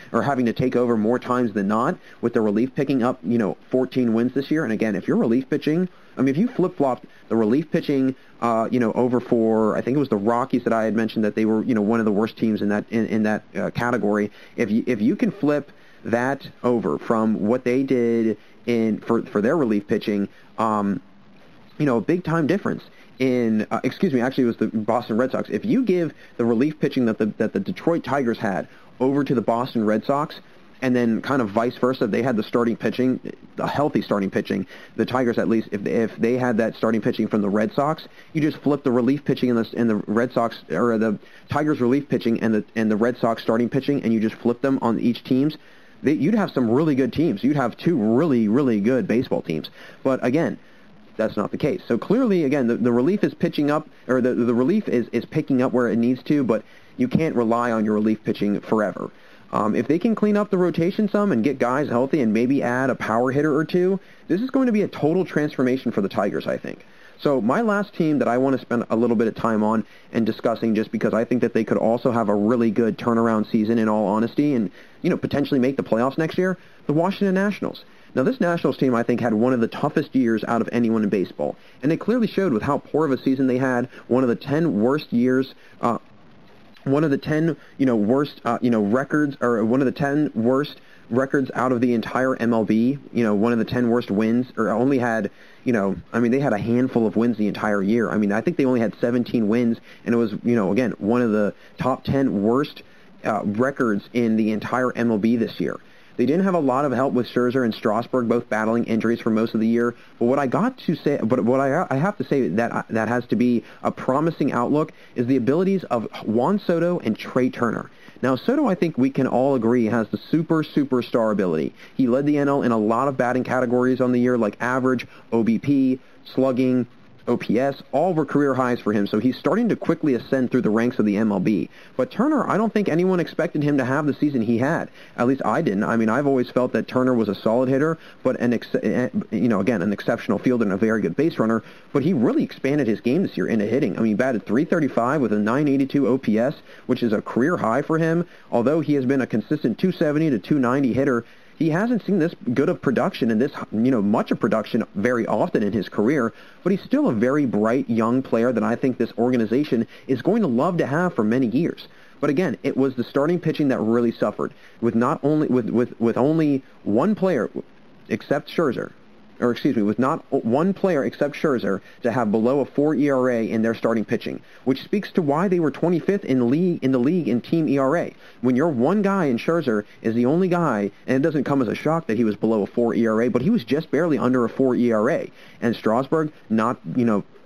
more times than not, with the relief picking up, 14 wins this year. And again, if you're relief pitching, if you flip-flopped the relief pitching, over for, I think it was the Rockies that I had mentioned that they were, one of the worst teams in that category. If you can flip that over from what they did for their relief pitching, a big-time difference. Actually it was the Boston Red Sox. If you give the relief pitching that the Detroit Tigers had over to the Boston Red Sox, and then kind of vice versa, they had the starting pitching, the healthy starting pitching, the Tigers at least, if they had that starting pitching from the Red Sox, you just flip the relief pitching and the Red Sox, or the Tigers relief pitching and the Red Sox starting pitching, and you just flip them on each teams, you'd have some really good teams. You'd have 2 really, really good baseball teams. But again, that's not the case. So clearly, again, the relief is pitching up, or the relief is picking up where it needs to, but you can't rely on your relief pitching forever. If they can clean up the rotation some and get guys healthy and maybe add a power hitter or 2, this is going to be a total transformation for the Tigers, I think. So my last team that I want to spend a little bit of time on and discussing, just because I think that they could also have a really good turnaround season in all honesty and, potentially make the playoffs next year, the Washington Nationals. Now, this Nationals team, I think, had one of the toughest years out of anyone in baseball, and they clearly showed with how poor of a season they had. One of the 10 worst years, one of the 10, worst, records, or one of the 10 worst records out of the entire MLB. One of the 10 worst wins, or only had, they had a handful of wins the entire year. I think they only had 17 wins, and it was, again, one of the top 10 worst records in the entire MLB this year. They didn't have a lot of help with Scherzer and Strasburg, both battling injuries for most of the year. But what I have to say that has to be a promising outlook is the abilities of Juan Soto and Trey Turner. Now, Soto, I think we can all agree, has the superstar ability. He led the NL in a lot of batting categories on the year, like average, OBP, slugging, OPS, all were career highs for him, so he's starting to quickly ascend through the ranks of the MLB. But Turner, I don't think anyone expected him to have the season he had. At least I didn't. I've always felt that Turner was a solid hitter, but an exceptional fielder and a very good base runner, but he really expanded his game this year into hitting. He batted .335 with a .982 OPS, which is a career high for him. Although he has been a consistent .270 to .290 hitter, he hasn't seen this good of production and this, much of production very often in his career, but he's still a very bright young player that I think this organization is going to love to have for many years. But again, it was the starting pitching that really suffered, with only one player except Scherzer, with not one player except Scherzer to have below a 4 ERA in their starting pitching, which speaks to why they were 25th in the league in team ERA. When your one guy in Scherzer is the only guy, and it doesn't come as a shock that he was below a 4 ERA, but he was just barely under a 4 ERA. And Strasburg not,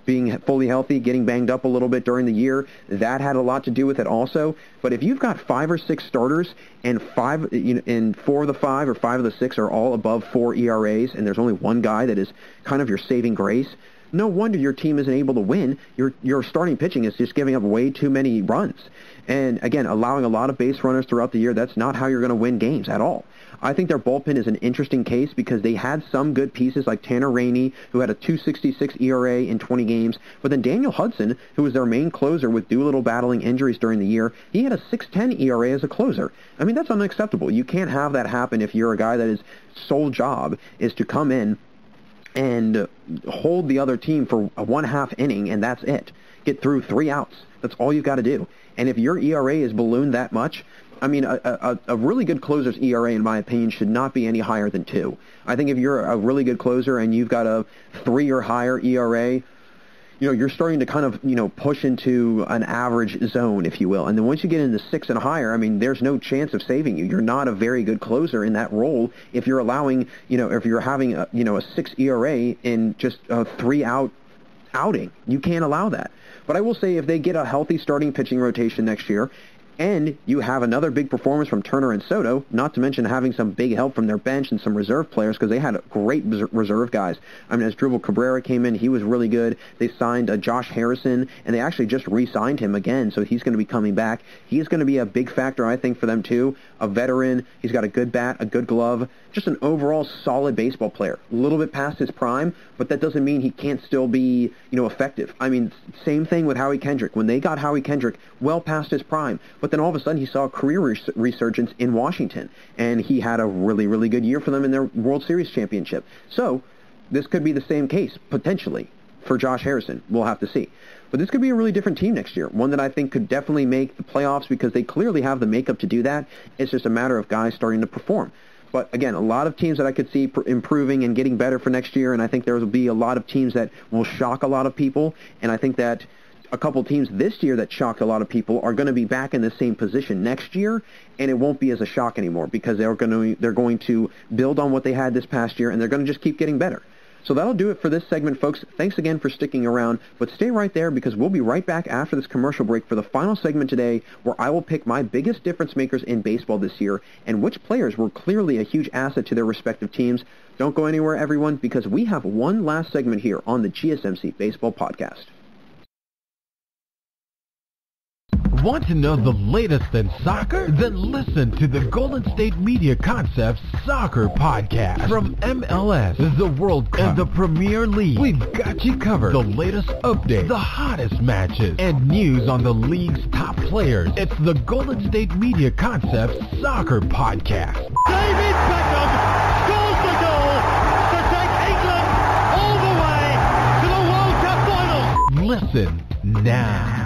being fully healthy, getting banged up a little bit during the year, that had a lot to do with it also. But if you've got 5 or 6 starters and 4 of the 5 or 5 of the 6 are all above 4 ERAs, and there's only one guy that is kind of your saving grace, no wonder your team isn't able to win. Your starting pitching is just giving up way too many runs. And again, allowing a lot of base runners throughout the year, that's not how you're going to win games at all. I think their bullpen is an interesting case because they had some good pieces like Tanner Rainey, who had a .266 ERA in 20 games, but then Daniel Hudson, who was their main closer with Doolittle battling injuries during the year, he had a .610 ERA as a closer. That's unacceptable. You can't have that happen if you're a guy that his sole job is to come in and hold the other team for a 1/2 inning, and that's it. Get through 3 outs. That's all you've got to do. And if your ERA is ballooned that much, I mean, a really good closer's ERA, in my opinion, should not be any higher than 2. I think if you're a really good closer and you've got a 3 or higher ERA, you're starting to kind of, push into an average zone, if you will. And then once you get into 6 and higher, I mean, there's no chance of saving you. You're not a very good closer in that role if you're allowing, if you're having a 6 ERA in just a 3-out outing. You can't allow that. But I will say if they get a healthy starting pitching rotation next year, and you have another big performance from Turner and Soto, not to mention having some big help from their bench and some reserve players, because they had great reserve guys. I mean, as Drupal Cabrera came in, he was really good. They signed Josh Harrison, and they actually just re-signed him again, so he's going to be coming back. He's going to be a big factor, I think, for them too. A veteran, he's got a good bat, a good glove, just an overall solid baseball player. A little bit past his prime, but that doesn't mean he can't still be, effective. I mean, same thing with Howie Kendrick. When they got Howie Kendrick well past his prime, but then all of a sudden he saw a career resurgence in Washington, and he had a really, really good year for them in their World Series championship. So this could be the same case, potentially, for Josh Harrison. We'll have to see. But this could be a really different team next year, one that I think could definitely make the playoffs because they clearly have the makeup to do that. It's just a matter of guys starting to perform. But again, a lot of teams that I could see improving and getting better for next year, and I think there will be a lot of teams that will shock a lot of people, and I think that a couple teams this year that shocked a lot of people are going to be back in the same position next year, and it won't be as a shock anymore because they're going to build on what they had this past year, and they're going to just keep getting better. So that'll do it for this segment, folks. Thanks again for sticking around, but stay right there because we'll be right back after this commercial break for the final segment today where I will pick my biggest difference makers in baseball this year and which players were clearly a huge asset to their respective teams. Don't go anywhere, everyone, because we have one last segment here on the GSMC Baseball Podcast. Want to know the latest in soccer? Then listen to the Golden State Media Concepts Soccer Podcast. From MLS, the World Cup, and the Premier League, we've got you covered. The latest updates, the hottest matches, and news on the league's top players. It's the Golden State Media Concepts Soccer Podcast. David Beckham scores the goal to take England all the way to the World Cup final. Listen now.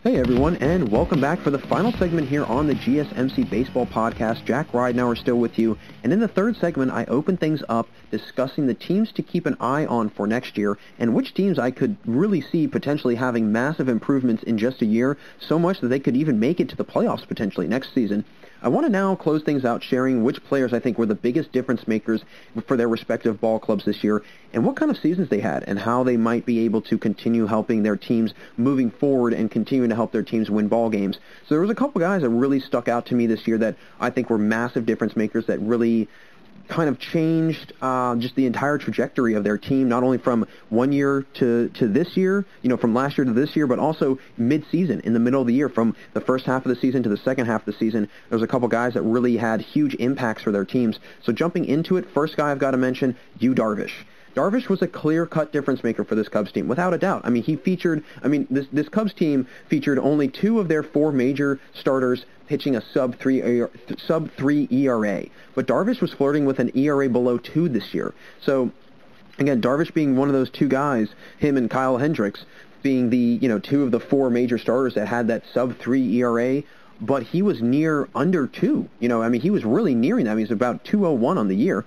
Hey everyone, and welcome back for the final segment here on the GSMC Baseball Podcast. Jack Ridenauer still with you, and in the third segment I open things up discussing the teams to keep an eye on for next year and which teams I could really see potentially having massive improvements in just a year, so much that they could even make it to the playoffs potentially next season. I want to now close things out sharing which players I think were the biggest difference makers for their respective ball clubs this year and what kind of seasons they had and how they might be able to continue helping their teams moving forward and continuing to help their teams win ball games. So there was a couple guys that really stuck out to me this year that I think were massive difference makers that really kind of changed just the entire trajectory of their team, not only from one year to this year, from last year to this year, but also mid-season, in the middle of the year, from the first half of the season to the second half of the season. There's a couple guys that really had huge impacts for their teams. So jumping into it, first guy I've got to mention, Yu Darvish. Darvish was a clear-cut difference maker for this Cubs team, without a doubt. I mean, this Cubs team featured only 2 of their 4 major starters pitching a sub-3 ERA. But Darvish was flirting with an ERA below 2 this year. So, again, Darvish being one of those 2 guys, him and Kyle Hendricks, being the, 2 of the 4 major starters that had that sub-3 ERA, but he was near under 2. He was really nearing that. He was about 2.01 on the year.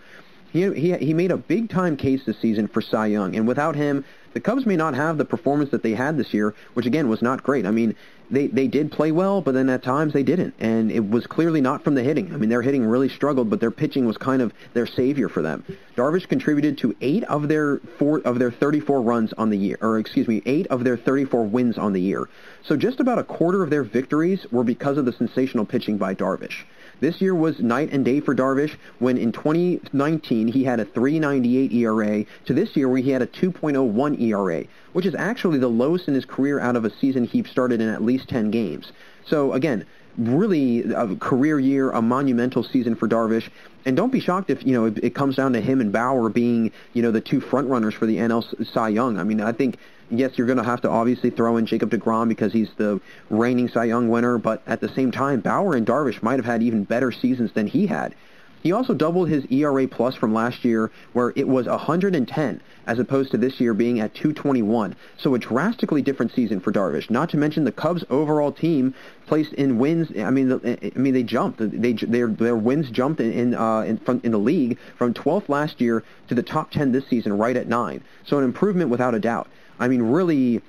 He made a big-time case this season for Cy Young, and without him, the Cubs may not have the performance that they had this year, which, again, was not great. I mean, they did play well, but then at times they didn't, and it was clearly not from the hitting. I mean, their hitting really struggled, but their pitching was kind of their savior for them. Darvish contributed to 8 of their 34 runs on the year, 8 of their 34 wins on the year. So just about a quarter of their victories were because of the sensational pitching by Darvish. This year was night and day for Darvish when in 2019 he had a 3.98 ERA to this year where he had a 2.01 ERA, which is actually the lowest in his career out of a season he started in at least 10 games. So again, really a career year, a monumental season for Darvish. And don't be shocked if, it comes down to him and Bauer being, the 2 front runners for the NL Cy Young. I mean, I think yes, you're going to have to obviously throw in Jacob deGrom because he's the reigning Cy Young winner, but at the same time, Bauer and Darvish might have had even better seasons than he had. He also doubled his ERA plus from last year, where it was 110, as opposed to this year being at 221. So a drastically different season for Darvish. Not to mention the Cubs' overall team placed in wins. I mean, they jumped. Their wins jumped in the league from 12th last year to the top 10 this season, right at 9. So an improvement without a doubt. I mean, really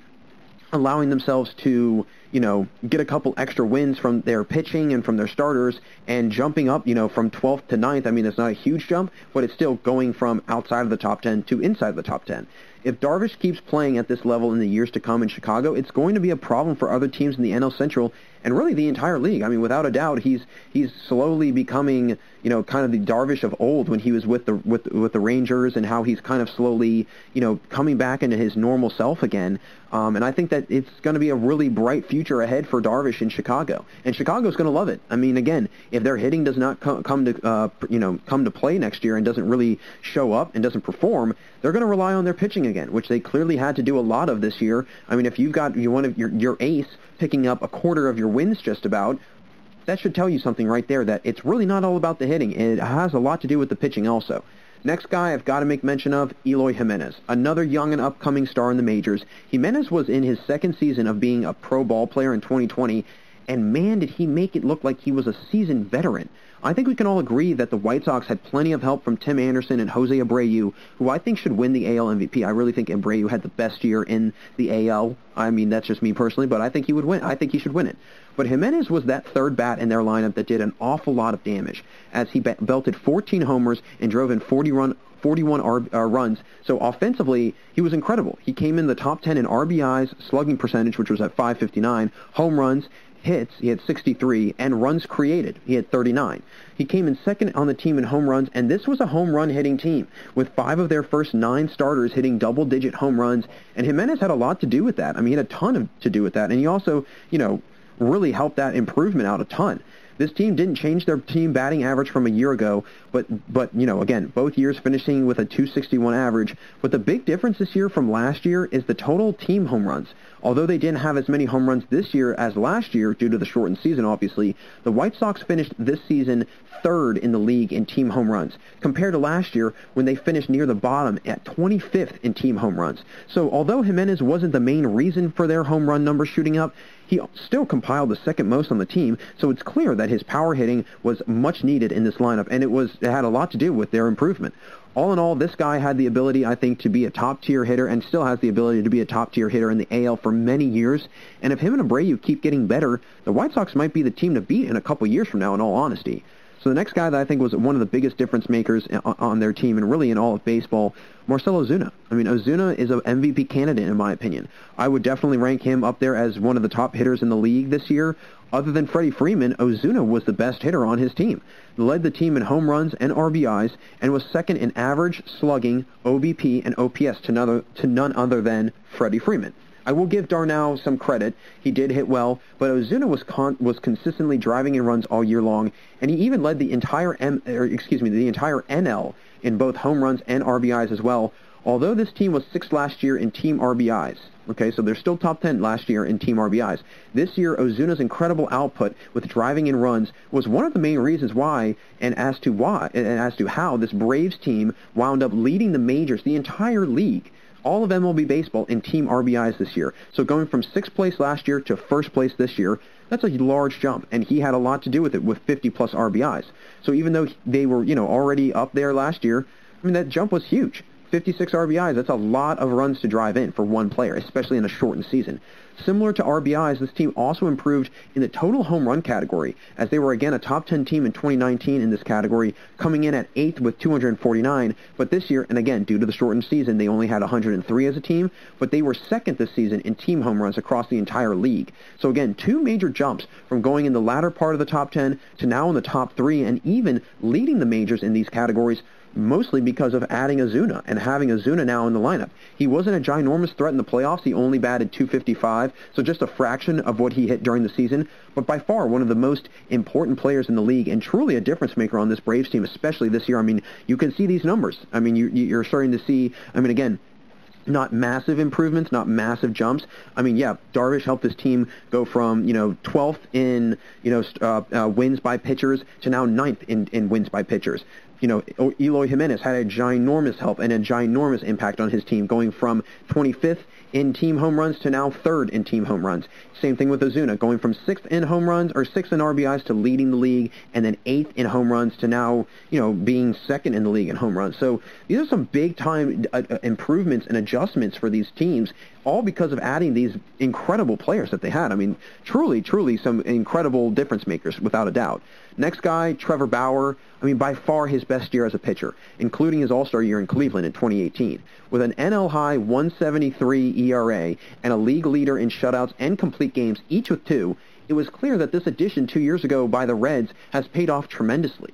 allowing themselves to, get a couple extra wins from their pitching and from their starters and jumping up, from 12th to 9th. I mean, it's not a huge jump, but it's still going from outside of the top 10 to inside the top 10. If Darvish keeps playing at this level in the years to come in Chicago, it's going to be a problem for other teams in the NL Central and really the entire league. I mean, without a doubt, he's slowly becoming, kind of the Darvish of old when he was with the Rangers, and how he's kind of slowly, coming back into his normal self again. And I think that it's going to be a really bright future ahead for Darvish in Chicago, and Chicago's going to love it. I mean, again, if their hitting does not come to play next year and doesn't really show up and doesn't perform, they're going to rely on their pitching again, which they clearly had to do a lot of this year. I mean, if you've got one of your ace picking up a quarter of your wins just about, that should tell you something right there, that it's really not all about the hitting. It has a lot to do with the pitching also. Next guy I've got to make mention of, Eloy Jimenez, another young and upcoming star in the majors. Jimenez was in his second season of being a pro ball player in 2020, and man, did he make it look like he was a seasoned veteran. I think we can all agree that the White Sox had plenty of help from Tim Anderson and Jose Abreu, who I think should win the AL MVP. I really think Abreu had the best year in the AL. I mean, that's just me personally, but I think he would win. I think he should win it. But Jimenez was that third bat in their lineup that did an awful lot of damage, as he belted 14 homers and drove in 41 runs. So offensively, he was incredible. He came in the top 10 in RBIs, slugging percentage, which was at .559, home runs, hits, he had 63, and runs created, he had 39. He came in second on the team in home runs, and this was a home run hitting team, with 5 of their first 9 starters hitting double-digit home runs, and Jimenez had a lot to do with that. I mean, he had a ton to do with that, and he also, really helped that improvement out a ton. This team didn't change their team batting average from a year ago, but again, both years finishing with a .261 average. But the big difference this year from last year is the total team home runs. Although they didn't have as many home runs this year as last year due to the shortened season, obviously, the White Sox finished this season third in the league in team home runs, compared to last year when they finished near the bottom at 25th in team home runs. So although Jimenez wasn't the main reason for their home run numbers shooting up, he still compiled the second most on the team, so it's clear that his power hitting was much needed in this lineup, and it had a lot to do with their improvement. All in all, this guy had the ability, I think, to be a top-tier hitter, and still has the ability to be a top-tier hitter in the AL for many years. And if him and Abreu keep getting better, the White Sox might be the team to beat in a couple years from now, in all honesty. So the next guy that I think was one of the biggest difference makers on their team, and really in all of baseball, Marcell Ozuna. I mean, Ozuna is an MVP candidate, in my opinion. I would definitely rank him up there as one of the top hitters in the league this year. Other than Freddie Freeman, Ozuna was the best hitter on his team. He led the team in home runs and RBIs, and was second in average, slugging, OBP, and OPS to none other than Freddie Freeman. I will give Darnell some credit. He did hit well, but Ozuna was consistently driving in runs all year long, and he even led the entire NL in both home runs and RBIs as well. Although this team was 6th last year in team RBIs. Okay, so they're still top 10 last year in team RBIs. This year, Ozuna's incredible output with driving in runs was one of the main reasons why, and as to how this Braves team wound up leading the majors, the entire league, all of MLB baseball, in team RBIs this year. So going from 6th place last year to 1st place this year, that's a large jump, and he had a lot to do with it with 50-plus RBIs. So even though they were, already up there last year, I mean, that jump was huge. 56 RBIs, that's a lot of runs to drive in for one player, especially in a shortened season. Similar to RBIs, this team also improved in the total home run category, as they were again a top 10 team in 2019 in this category, coming in at 8th with 249, but this year, and again, due to the shortened season, they only had 103 as a team, but they were 2nd this season in team home runs across the entire league. So again, 2 major jumps from going in the latter part of the top 10 to now in the top 3, and even leading the majors in these categories, mostly because of adding Ozuna and having Ozuna now in the lineup. He wasn't a ginormous threat in the playoffs. He only batted .255, so just a fraction of what he hit during the season, but by far one of the most important players in the league and truly a difference maker on this Braves team, especially this year. I mean, you can see these numbers. I mean, you're starting to see, I mean, again, not massive improvements, not massive jumps. I mean, yeah, Darvish helped his team go from, 12th in, wins by pitchers to now 9th in wins by pitchers. Eloy Jimenez had a ginormous help and a ginormous impact on his team, going from 25th in team home runs to now 3rd in team home runs. Same thing with Ozuna, going from 6th in home runs or 6th in RBIs to leading the league, and then 8th in home runs to now, being 2nd in the league in home runs. So these are some big-time improvements and adjustments for these teams, all because of adding these incredible players that they had. I mean, truly some incredible difference makers, without a doubt. Next guy, Trevor Bauer. I mean, by far his best year as a pitcher, including his All-Star year in Cleveland in 2018. With an NL-high 1.73 ERA and a league leader in shutouts and complete games, each with 2, it was clear that this addition 2 years ago by the Reds has paid off tremendously.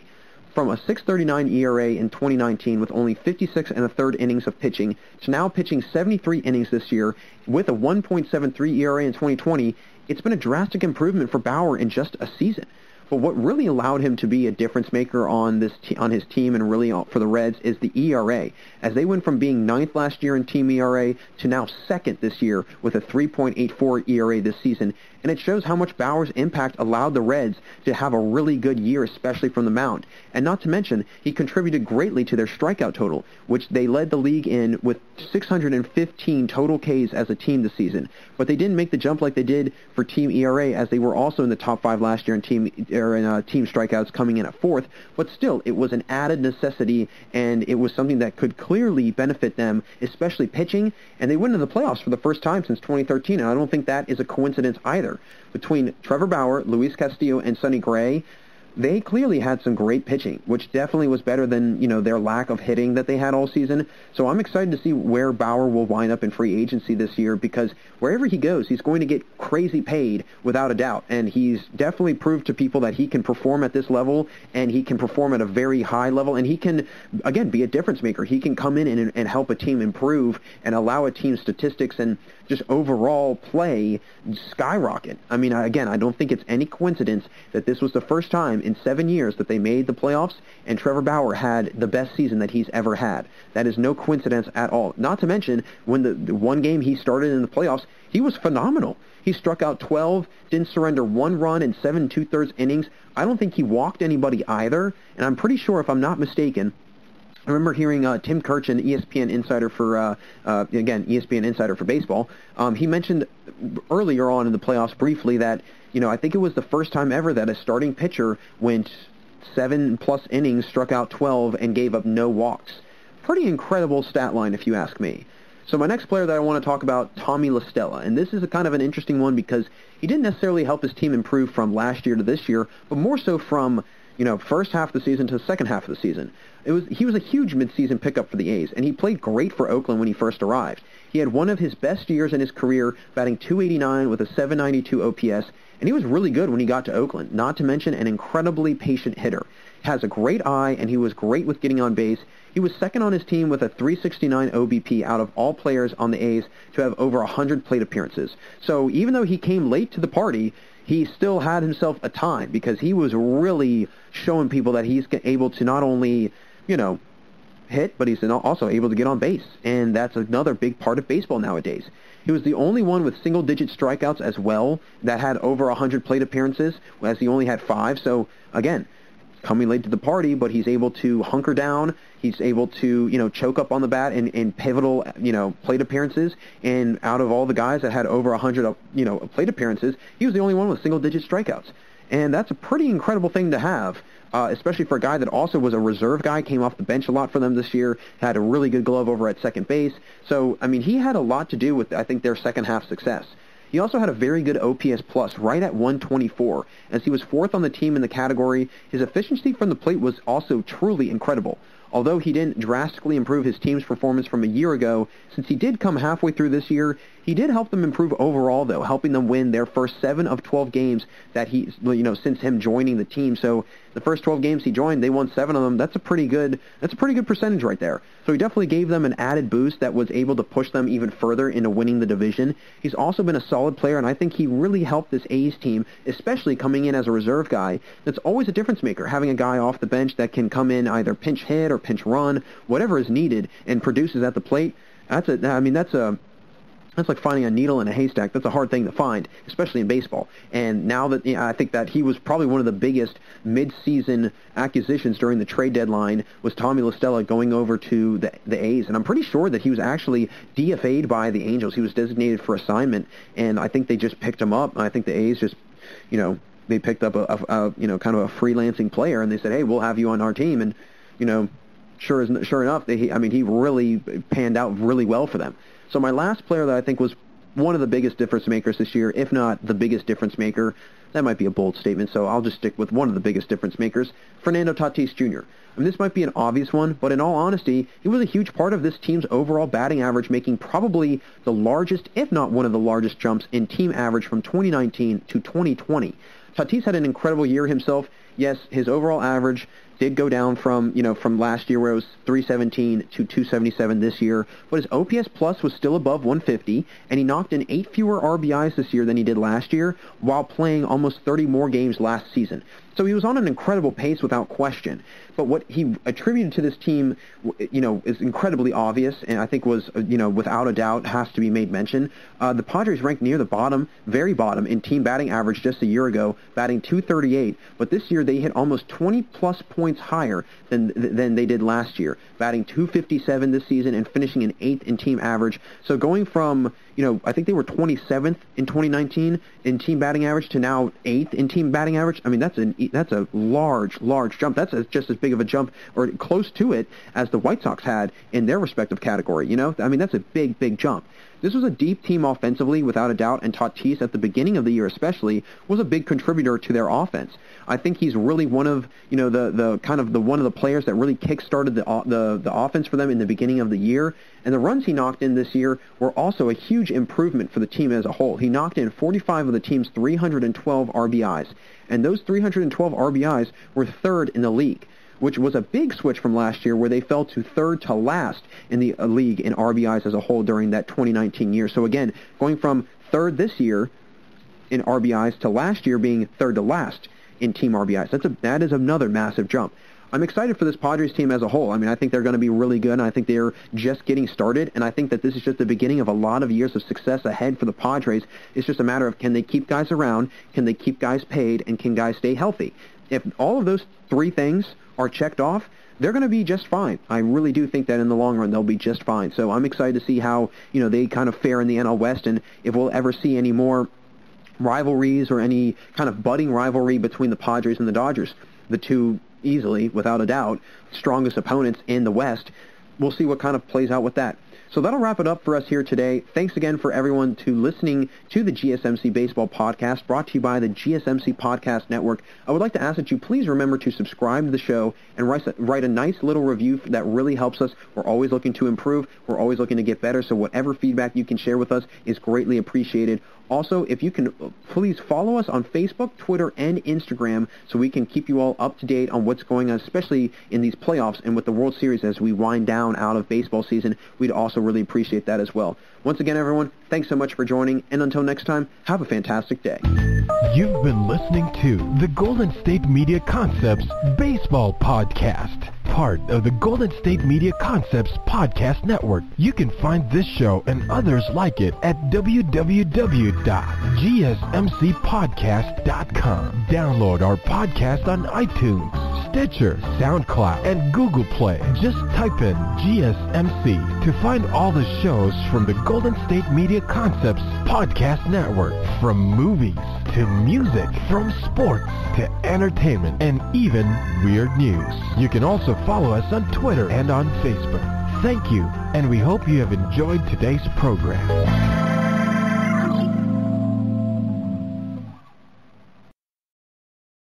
From a 6.39 ERA in 2019 with only 56 and a third innings of pitching to now pitching 73 innings this year with a 1.73 ERA in 2020, it's been a drastic improvement for Bauer in just a season. But what really allowed him to be a difference maker on his team and really for the Reds is the ERA, as they went from being 9th last year in team ERA to now 2nd this year with a 3.84 ERA this season. And it shows how much Bauer's impact allowed the Reds to have a really good year, especially from the mound. And not to mention, he contributed greatly to their strikeout total, which they led the league in with 615 total Ks as a team this season. But they didn't make the jump like they did for team ERA, as they were also in the top 5 last year in team strikeouts, coming in at 4th. But still, it was an added necessity, and it was something that could clearly benefit them, especially pitching. And they went into the playoffs for the first time since 2013, and I don't think that is a coincidence either. Between Trevor Bauer, Luis Castillo, and Sonny Gray, they clearly had some great pitching, which definitely was better than, their lack of hitting that they had all season. So I'm excited to see where Bauer will wind up in free agency this year, because wherever he goes, he's going to get crazy paid without a doubt. And he's definitely proved to people that he can perform at this level, and he can perform at a very high level, and he can, again, be a difference maker. He can come in and help a team improve and allow a team's statistics and just overall play skyrocket. I mean, again, I don't think it's any coincidence that this was the first time in 7 years that they made the playoffs, and Trevor Bauer had the best season that he's ever had. That is no coincidence at all. Not to mention, when the one game he started in the playoffs, he was phenomenal. He struck out 12, didn't surrender 1 run in 7 2/3 innings. I don't think he walked anybody either, and I'm pretty sure, if I'm not mistaken, I remember hearing Tim Kirchin, ESPN insider for, ESPN insider for baseball. He mentioned earlier on in the playoffs briefly that, I think it was the first time ever that a starting pitcher went 7+ innings, struck out 12, and gave up no walks. Pretty incredible stat line, if you ask me. So my next player that I want to talk about, Tommy La Stella, and this is a kind of an interesting one because he didn't necessarily help his team improve from last year to this year, but more so from first half of the season to the second half of the season. He was a huge midseason pickup for the A's, and he played great for Oakland when he first arrived. He had one of his best years in his career, batting .289 with a .792 OPS, and he was really good when he got to Oakland, not to mention an incredibly patient hitter. Has a great eye, and he was great with getting on base. He was second on his team with a .369 OBP out of all players on the A's to have over 100 plate appearances. So even though he came late to the party, he still had himself a time, because he was really showing people that he's able to not only, hit, but he's also able to get on base. And that's another big part of baseball nowadays. He was the only one with single-digit strikeouts as well that had over 100 plate appearances, as he only had 5. So, again, coming late to the party, but he's able to hunker down. He's able to, choke up on the bat in pivotal, plate appearances. And out of all the guys that had over 100, plate appearances, he was the only one with single-digit strikeouts. And that's a pretty incredible thing to have, especially for a guy that also was a reserve guy, came off the bench a lot for them this year, had a really good glove over at second base. So, I mean, he had a lot to do with, I think, their second half success. He also had a very good OPS plus, right at 124. As he was 4th on the team in the category, his efficiency from the plate was also truly incredible. Although he didn't drastically improve his team's performance from a year ago, since he did come halfway through this year, he did help them improve overall, though, helping them win their first 7 of 12 games that since him joining the team. So the first 12 games he joined, they won 7 of them. That's a pretty good percentage right there. So he definitely gave them an added boost that was able to push them even further into winning the division. He's also been a solid player, and I think he really helped this A's team, especially coming in as a reserve guy. That's always a difference maker, having a guy off the bench that can come in either pinch hit or pinch run, whatever is needed, and produces at the plate. That's like finding a needle in a haystack. That's a hard thing to find, especially in baseball. And now that I think that he was probably one of the biggest mid-season acquisitions during the trade deadline was Tommy La Stella going over to the A's. And I'm pretty sure that he was actually DFA'd by the Angels. He was designated for assignment, and I think they just picked him up. And I think the A's just, they picked up a kind of a freelancing player, and they said, hey, we'll have you on our team. And, sure enough, he really panned out really well for them. So my last player that I think was one of the biggest difference makers this year, if not the biggest difference maker, that might be a bold statement, so I'll just stick with one of the biggest difference makers, Fernando Tatis Jr. I mean, this might be an obvious one, but in all honesty, he was a huge part of this team's overall batting average, making probably the largest, if not one of the largest jumps in team average from 2019 to 2020. Tatis had an incredible year himself. Yes, his overall average did go down from last year where it was 317 to 277 this year, but his OPS plus was still above 150, and he knocked in 8 fewer RBIs this year than he did last year while playing almost 30 more games last season. So he was on an incredible pace without question. But what he attributed to this team, is incredibly obvious, and I think was, without a doubt has to be made mention. The Padres ranked near the bottom, very bottom, in team batting average just a year ago, batting .238. But this year they hit almost 20-plus points higher than they did last year, batting .257 this season and finishing in 8th in team average. So going from, I think they were 27th in 2019 in team batting average to now 8th in team batting average. I mean, that's a large jump. That's just as big of a jump, or close to it, as the White Sox had in their respective category. I mean, that's a big jump. This was a deep team offensively, without a doubt, and Tatis, at the beginning of the year especially, was a big contributor to their offense. I think he's really one of, one of the players that really kick-started the offense for them in the beginning of the year. And the runs he knocked in this year were also a huge improvement for the team as a whole. He knocked in 45 of the team's 312 RBIs, and those 312 RBIs were third in the league, which was a big switch from last year where they fell to third to last in the league in RBIs as a whole during that 2019 year. So again, going from third this year in RBIs to last year being third to last in team RBIs. That is another massive jump. I'm excited for this Padres team as a whole. I mean, I think they're going to be really good, and I think they're just getting started, and I think that this is just the beginning of a lot of years of success ahead for the Padres. It's just a matter of, can they keep guys around, can they keep guys paid, and can guys stay healthy? If all of those three things are checked off, they're going to be just fine. I really do think that in the long run they'll be just fine. So I'm excited to see how they kind of fare in the NL West, and if we'll ever see any more rivalries or any kind of budding rivalry between the Padres and the Dodgers, the two easily, without a doubt, strongest opponents in the West. We'll see what kind of plays out with that. So that'll wrap it up for us here today. Thanks again for everyone to listening to the GSMC Baseball Podcast, brought to you by the GSMC Podcast Network. I would like to ask that you please remember to subscribe to the show and write a nice little review that really helps us. We're always looking to improve. We're always looking to get better, so whatever feedback you can share with us is greatly appreciated. Also, if you can, please follow us on Facebook, Twitter, and Instagram so we can keep you all up to date on what's going on, especially in these playoffs and with the World Series as we wind down out of baseball season. We'd also really appreciate that as well. Once again, everyone, thanks so much for joining, and until next time, have a fantastic day. You've been listening to the Golden State Media Concepts Baseball Podcast, part of the Golden State Media Concepts Podcast Network. You can find this show and others like it at www.gsmcpodcast.com. Download our podcast on iTunes, Stitcher, SoundCloud, and Google Play. Just type in GSMC to find all the shows from the Golden State Media Concepts Podcast Network. From movies to music, from sports to entertainment, and even weird news. You can also follow us on Twitter and on Facebook. Thank you, and we hope you have enjoyed today's program.